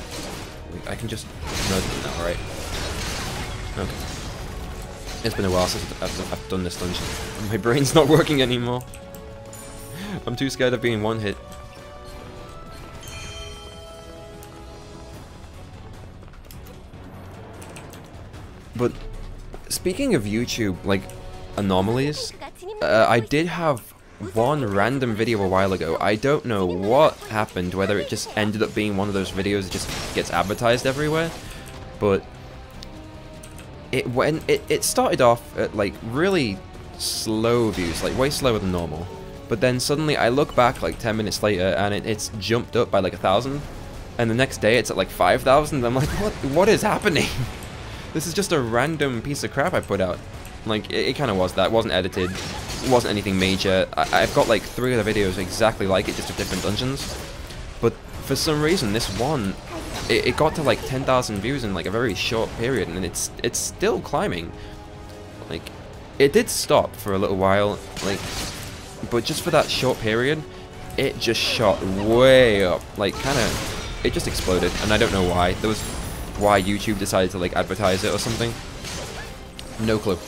I can just murder them now, right? Okay. It's been a while since I've done this dungeon. My brain's not working anymore. I'm too scared of being one hit. But speaking of YouTube, like, anomalies, I did have one random video a while ago. I don't know what happened, whether it just ended up being one of those videos that just gets advertised everywhere, but it started off at like really slow views, like way slower than normal, but then suddenly I look back like 10 minutes later and it's jumped up by like 1,000, and the next day it's at like 5,000. I'm like, what is happening? This is just a random piece of crap I put out. Like, it kind of was that. It wasn't edited. It wasn't anything major. I've got like 3 other videos exactly like it, just of different dungeons. But for some reason, this one, it got to like 10,000 views in like a very short period, and it's still climbing. Like, it did stop for a little while, like, but just for that short period, it just shot way up. Like, kind of, it just exploded, and I don't know why. There was why YouTube decided to like advertise it or something. No clue.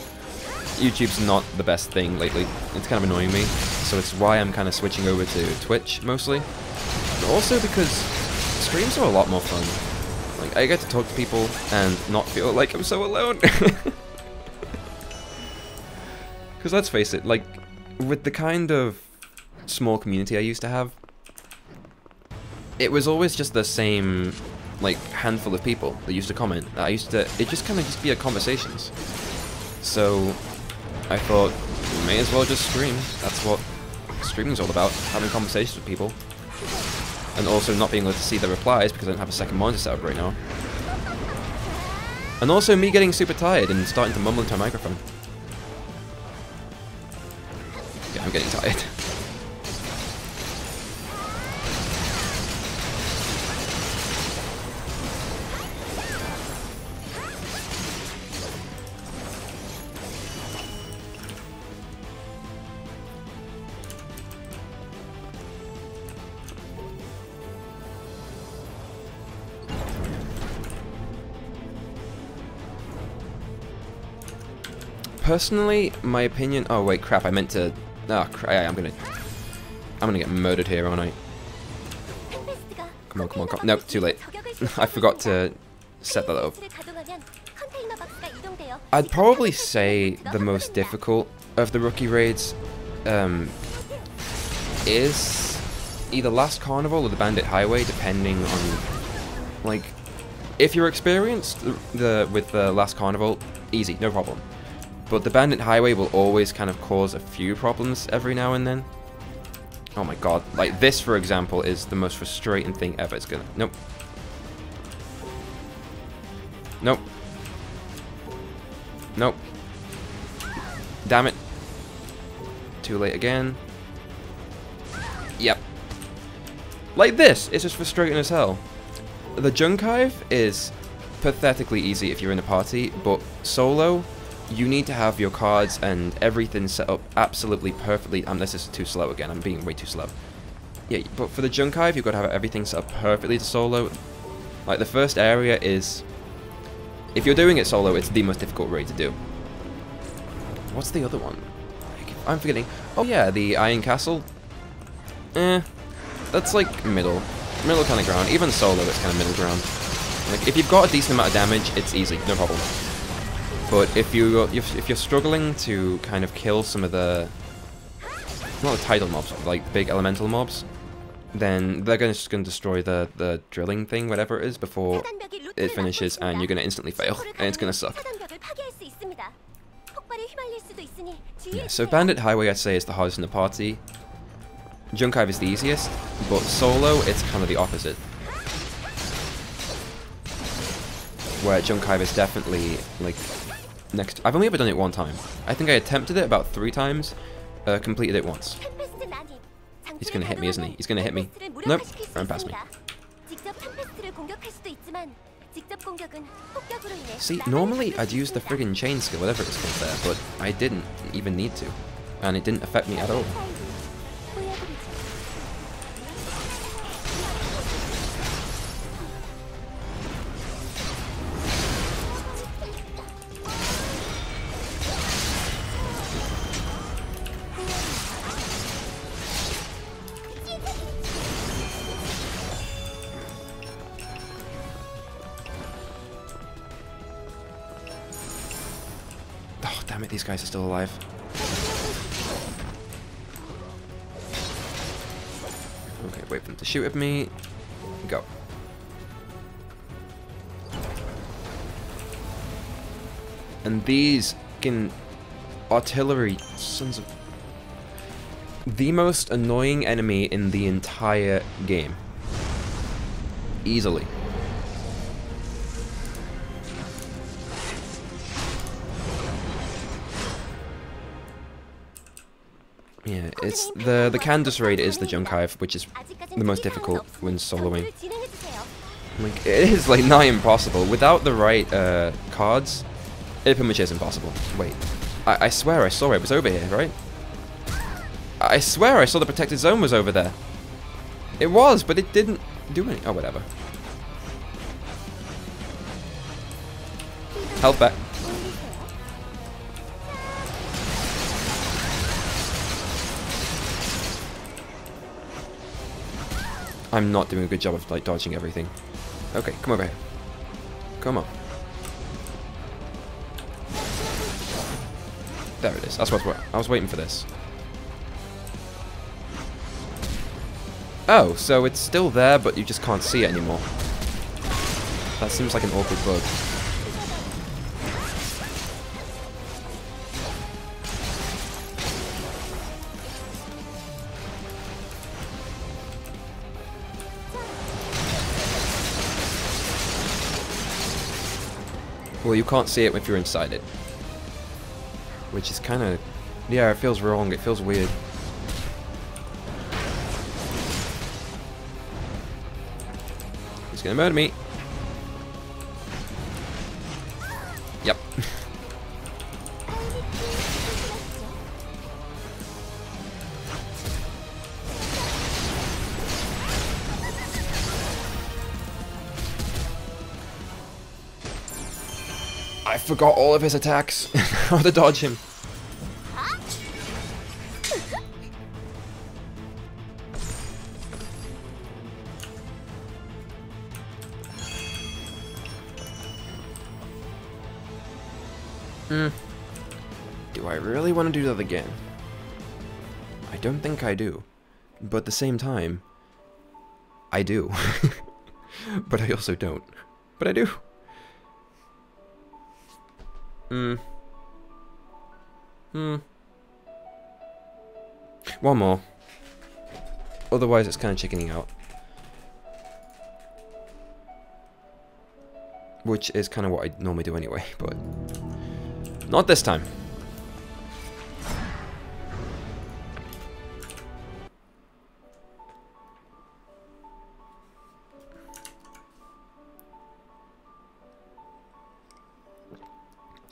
YouTube's not the best thing lately. It's kind of annoying me, so it's why I'm kind of switching over to Twitch mostly. But also because streams are a lot more fun. Like, I get to talk to people and not feel like I'm so alone. Because let's face it, like, with the kind of small community I used to have, it was always just the same, like, handful of people that used to comment. It just kind of just be a conversations. So I thought, we may as well just stream. That's what streaming's all about, having conversations with people. And also not being able to see the replies because I don't have a second monitor set up right now. And also me getting super tired and starting to mumble into a microphone. Yeah, I'm getting tired. Personally, my opinion. Oh wait, crap! I meant to. Oh, I'm gonna get murdered here, aren't I? Come on, come on, come on. Nope, too late. I forgot to set that up. I'd probably say the most difficult of the rookie raids is either Last Carnival or the Bandit Highway, depending on, like, if you're experienced with the Last Carnival, easy, no problem. But the Bandit Highway will always kind of cause a few problems every now and then. Oh my god. Like, this, for example, is the most frustrating thing ever. It's gonna... Nope. Nope. Nope. Damn it. Too late again. Yep. Like this! It's just frustrating as hell. The Junk Hive is pathetically easy if you're in a party, but solo, you need to have your cards and everything set up absolutely perfectly. This is too slow again. I'm being way too slow. Yeah, but for the Junk Hive, you've got to have everything set up perfectly to solo. Like, the first area is... If you're doing it solo, it's the most difficult raid to do. What's the other one? I'm forgetting. Oh yeah, the Iron Castle. That's like middle kind of ground. Even solo, it's kind of middle ground. Like, if you've got a decent amount of damage, it's easy, no problem. But if you're struggling to kind of kill some of the, not the tidal mobs, like big elemental mobs, then they're just going to destroy the drilling thing, whatever it is, before it finishes, and you're going to instantly fail, and it's going to suck. Yeah, so Bandit Highway, I'd say, is the hardest in the party. Junk Hive is the easiest, but solo, it's kind of the opposite. Where Junk Hive is definitely, like, next... I've only ever done it one time. I think I attempted it about 3 times, completed it once. He's gonna hit me, isn't he? He's gonna hit me. Nope, ran past me. See, normally I'd use the friggin' chain skill, whatever it's called there, but I didn't even need to. And it didn't affect me at all. damn it, these guys are still alive. Okay, wait for them to shoot at me. Go. And these fucking artillery sons of... The most annoying enemy in the entire game. Easily. Yeah, it's the Candace raid is the junk hive, which is the most difficult when soloing. Like, it is like nigh impossible. Without the right cards, it pretty much is impossible. Wait, I swear I saw it was over here, right? I swear I saw the protected zone was over there. It was, but it didn't do any. Oh, whatever. Health back. I'm not doing a good job of like dodging everything. Okay, come over here. Come on. There it is. That's what I was waiting for this. Oh, so it's still there, but you just can't see it anymore. That seems like an awkward bug. Well, you can't see it if you're inside it. Which is kind of... Yeah, it feels wrong. It feels weird. He's gonna murder me. Yep. I forgot all of his attacks. How to dodge him. Do I really want to do that again? I don't think I do. But at the same time, I do. But I also don't. But I do. One more. Otherwise it's kind of chickening out. Which is kind of what I normally do anyway, but... Not this time.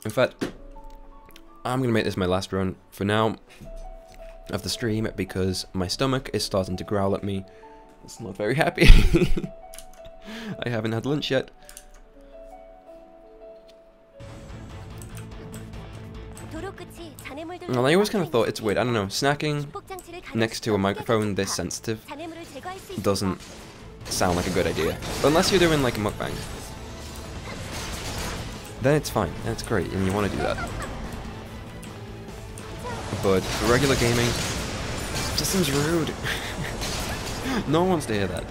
In fact, I'm going to make this my last run for now of the stream because my stomach is starting to growl at me. It's not very happy. I haven't had lunch yet. Well, I always kind of thought it's weird. I don't know. Snacking next to a microphone this sensitive doesn't sound like a good idea. Unless you're doing like a mukbang. Then it's fine. That's great, and you want to do that. But for regular gaming, it just seems rude. No one wants to hear that.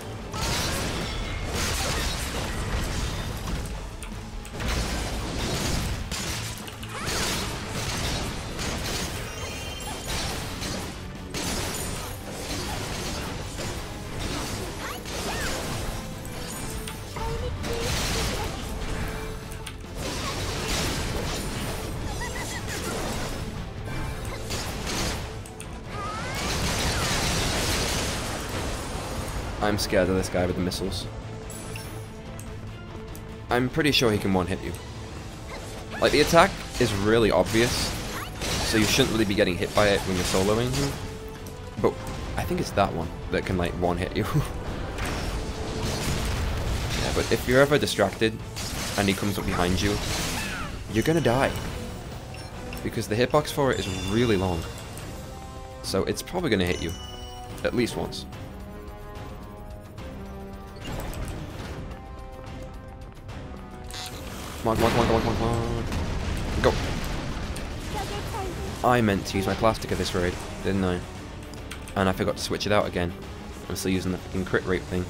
I'm scared of this guy with the missiles. I'm pretty sure he can one-hit you. Like, the attack is really obvious, so you shouldn't really be getting hit by it when you're soloing him. But I think it's that one that can, like, one-hit you. Yeah, but if you're ever distracted and he comes up behind you, you're gonna die. Because the hitbox for it is really long. So it's probably gonna hit you. At least once. Come on, come on, come on, come on, come on. Go. I meant to use my plastic at this raid, didn't I? And I forgot to switch it out again. I'm still using the fucking crit rate thing.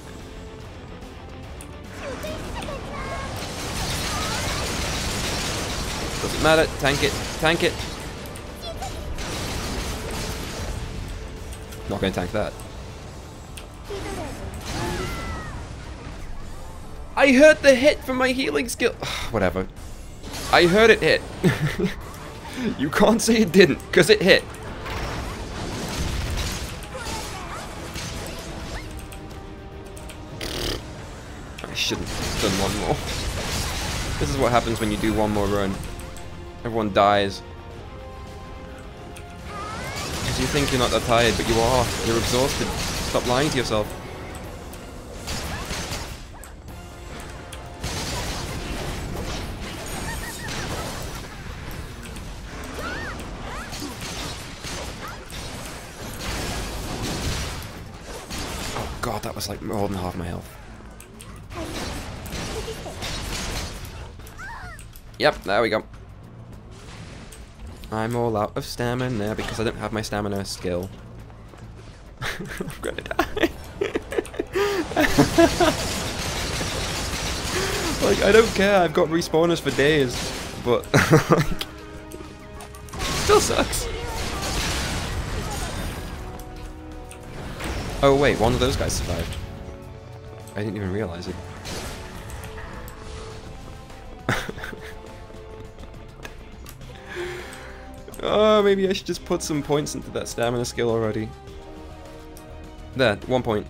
Doesn't matter, tank it, tank it! Not gonna tank that. I heard the hit from my healing skill. Whatever. I heard it hit. You can't say it didn't, because it hit. I shouldn't have done one more. This is what happens when you do one more run. Everyone dies. Because you think you're not that tired, but you are. You're exhausted. Stop lying to yourself. Oh god, that was like more than half my health. Yep, there we go. I'm all out of stamina because I don't have my stamina skill. I'm gonna die. Like, I don't care, I've got respawners for days, but like, still sucks. Oh wait, one of those guys survived. I didn't even realize it. Oh, maybe I should just put some points into that stamina skill already. There, 1 point.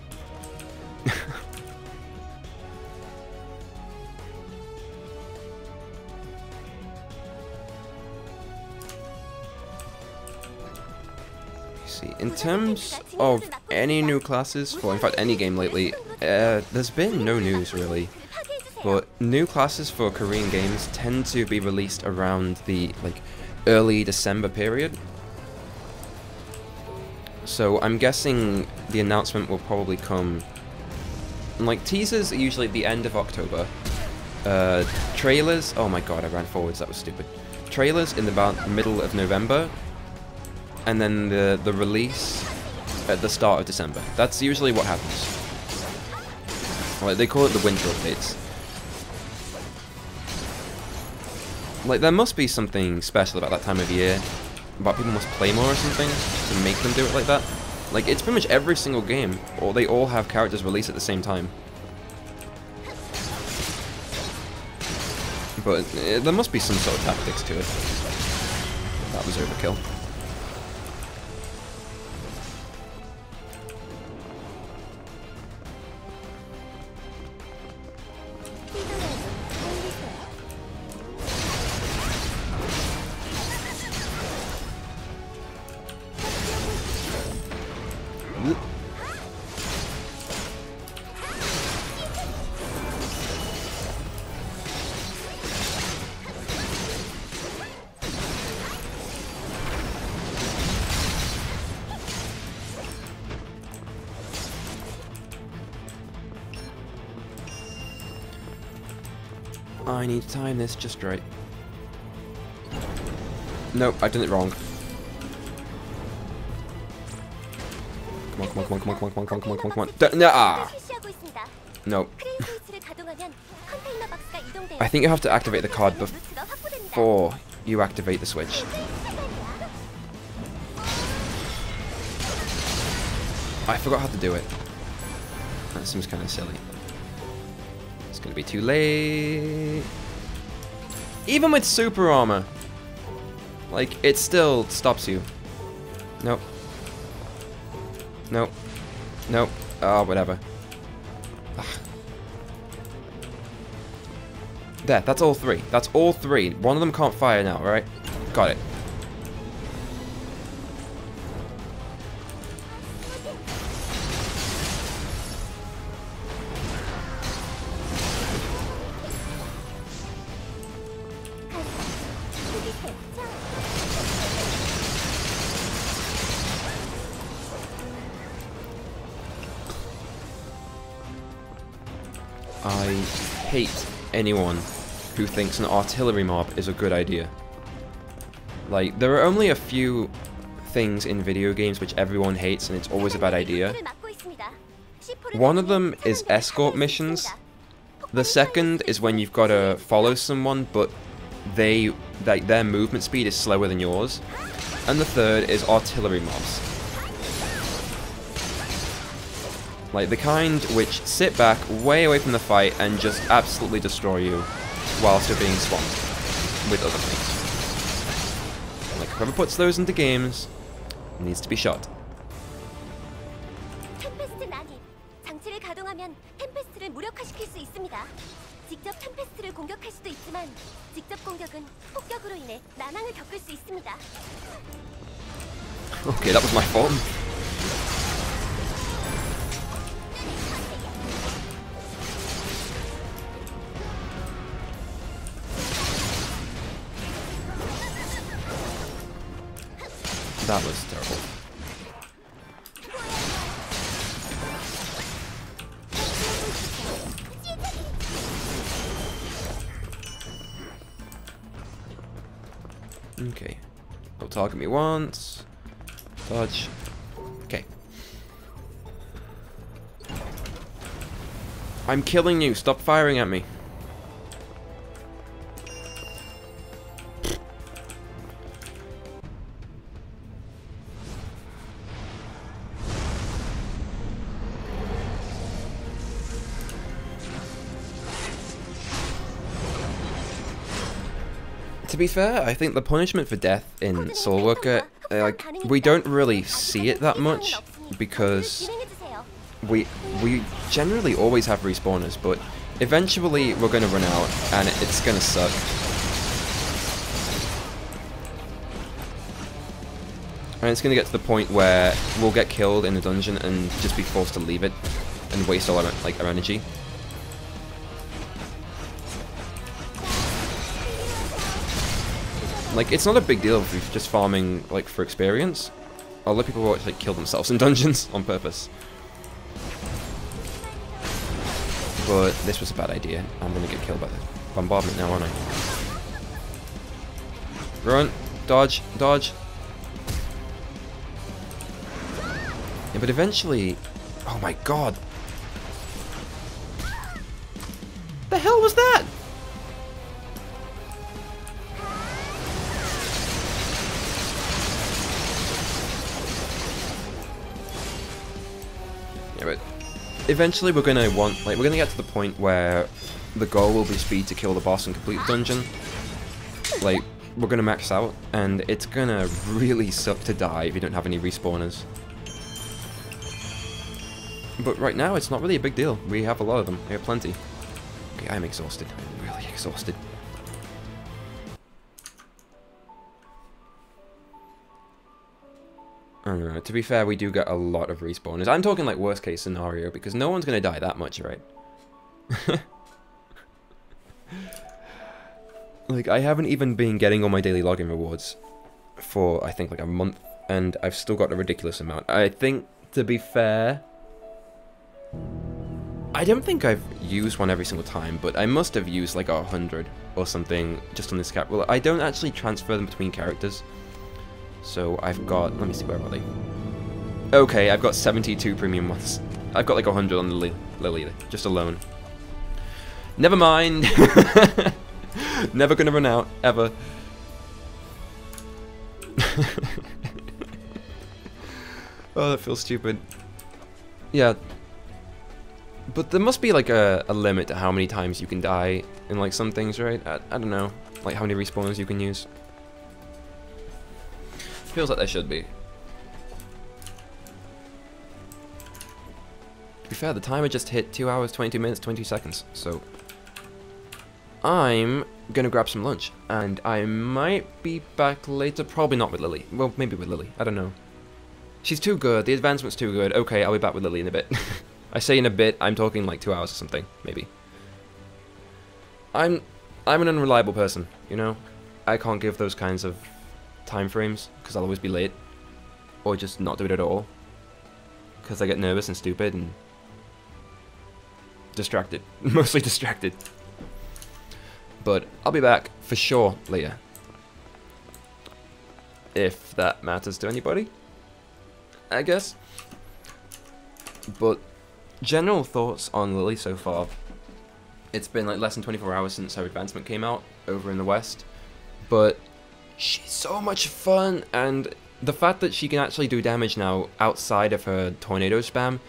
See, in terms of any new classes, for in fact any game lately, there's been no news really. But new classes for Korean games tend to be released around the early December period. So I'm guessing the announcement will probably come. Like, teasers are usually at the end of October. Trailers, oh my god, I ran forwards, that was stupid. Trailers in about middle of November, and then the release at the start of December. That's usually what happens. Like, they call it the winter updates. Like, there must be something special about that time of year, about people must play more or something, to make them do it like that. Like, it's pretty much every single game, or they all have characters released at the same time. But there must be some sort of tactics to it. That was overkill. I need to time this just right. Nope, I've done it wrong. Come on, come on, come on, come on, come on, come on, come on, come on, come on, come on. Nah! Nope. I think you have to activate the card before you activate the switch. I forgot how to do it. That seems kind of silly. It's gonna be too late. Even with super armor, like, it still stops you. Nope. Nope. Nope. Oh, whatever. Ugh. There, that's all three. That's all three. One of them can't fire now, right? Got it. I hate anyone who thinks an artillery mob is a good idea. Like, there are only a few things in video games which everyone hates and it's always a bad idea. One of them is escort missions. The second is when you've got to follow someone, but their movement speed is slower than yours. And the third is artillery mobs. Like, the kind which sit back way away from the fight and just absolutely destroy you whilst you're being swamped with other things. Like, whoever puts those into games needs to be shot. 장치를 가동하면 템페스트를 무력화시킬 수 있습니다. 직접 템페스트를 공격할 수도 있지만 직접 공격은 폭격으로 인해 난항을 겪을 수 있습니다. Okay, that was my fault. That was terrible. Okay. They'll target me once. Dodge. Okay. I'm killing you. Stop firing at me. To be fair, I think the punishment for death in SoulWorker, like, we don't really see it that much because we generally always have respawners, but eventually we're going to run out and it's going to suck. And it's going to get to the point where we'll get killed in a dungeon and just be forced to leave it and waste all our, like, our energy. Like, it's not a big deal if you're just farming, like, for experience. A lot of people will actually kill themselves in dungeons on purpose. But this was a bad idea. I'm gonna get killed by the bombardment now, aren't I? Run! Dodge! Dodge! Yeah, but eventually... Oh my god! The hell was that? But eventually we're gonna get to the point where the goal will be speed to kill the boss and complete the dungeon. Like, we're gonna max out, and it's gonna really suck to die if you don't have any respawners. But right now it's not really a big deal. We have a lot of them. We have plenty. Okay, I'm exhausted. I'm really exhausted. To be fair, we do get a lot of respawners. I'm talking like worst case scenario, because no one's gonna die that much, right? Like, I haven't even been getting all my daily login rewards for, I think, like a month, and I've still got a ridiculous amount. I think, to be fair, I don't think I've used one every single time, but I must have used like 100 or something just on this cap. Well, I don't actually transfer them between characters. So I've got, let me see, where are they? Okay, I've got 72 premium ones. I've got like 100 on the Lily, just alone. Never mind. Never gonna run out, ever. Oh, that feels stupid. Yeah. But there must be like a limit to how many times you can die in like some things, right? I don't know. Like how many respawners you can use. Feels like there should be. To be fair, the timer just hit 2 hours, 22 minutes, 22 seconds, so I'm gonna grab some lunch, and I might be back later, probably not with Lily. Well, maybe with Lily, I don't know. She's too good, the advancement's too good. Okay, I'll be back with Lily in a bit. I say in a bit, I'm talking like 2 hours or something, maybe. I'm an unreliable person, you know? I can't give those kinds of time frames, because I'll always be late, or just not do it at all, because I get nervous and stupid and distracted, mostly distracted. But I'll be back for sure later. if that matters to anybody, I guess. But general thoughts on Lily so far. It's been like less than 24 hours since her advancement came out over in the West, but she's so much fun, and the fact that she can actually do damage now outside of her tornado spam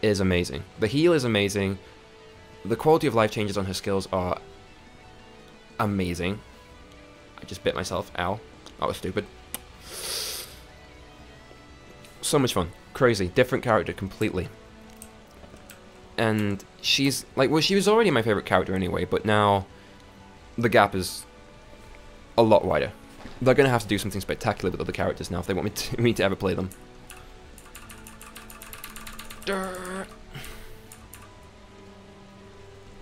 is amazing. The heal is amazing. The quality of life changes on her skills are amazing. I just bit myself. Ow. That was stupid. So much fun. Crazy. Different character completely. And she's like, well, she was already my favorite character anyway, but now the gap is a lot wider. They're gonna have to do something spectacular with other characters now if they want me to ever play them. Durr.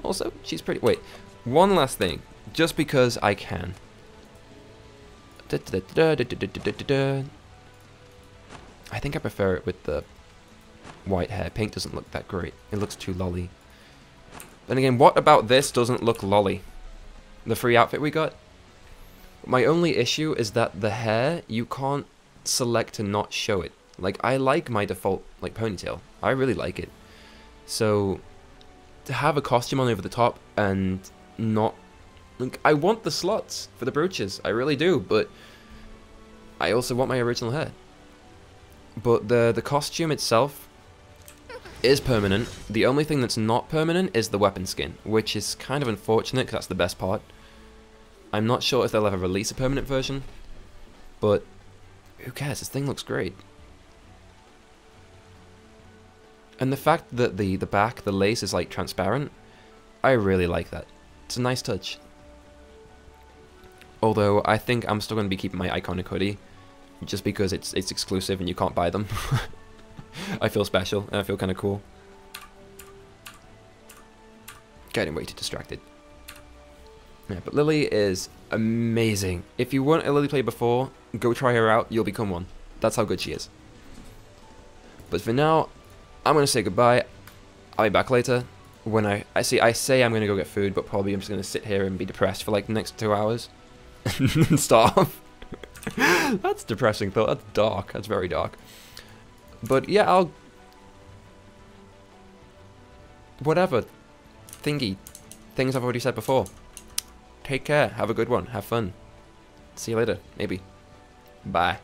Also, she's pretty. Wait, one last thing, just because I can. I think I prefer it with the white hair. Pink doesn't look that great. It looks too lolly. Then again, what about this doesn't look lolly? The free outfit we got? My only issue is that the hair, you can't select to not show it. Like, I like my default, like, ponytail. I really like it. So, to have a costume on over the top and not... Like, I want the slots for the brooches. I really do, but I also want my original hair. But the costume itself is permanent. The only thing that's not permanent is the weapon skin, which is kind of unfortunate because that's the best part. I'm not sure if they'll ever release a permanent version, but who cares? This thing looks great. And the fact that the back, the lace is like transparent, I really like that. It's a nice touch. Although I think I'm still going to be keeping my iconic hoodie, just because it's exclusive and you can't buy them. I feel special and I feel kind of cool. Getting way too distracted. Yeah, but Lily is amazing. If you weren't a Lily player before, go try her out. You'll become one. That's how good she is. But for now, I'm going to say goodbye. I'll be back later. When I say I'm going to go get food, but probably I'm just going to sit here and be depressed for like the next 2 hours. And starve. That's depressing though. That's dark. That's very dark. But yeah, whatever. Things I've already said before. Take care. Have a good one. Have fun. See you later. Maybe. Bye.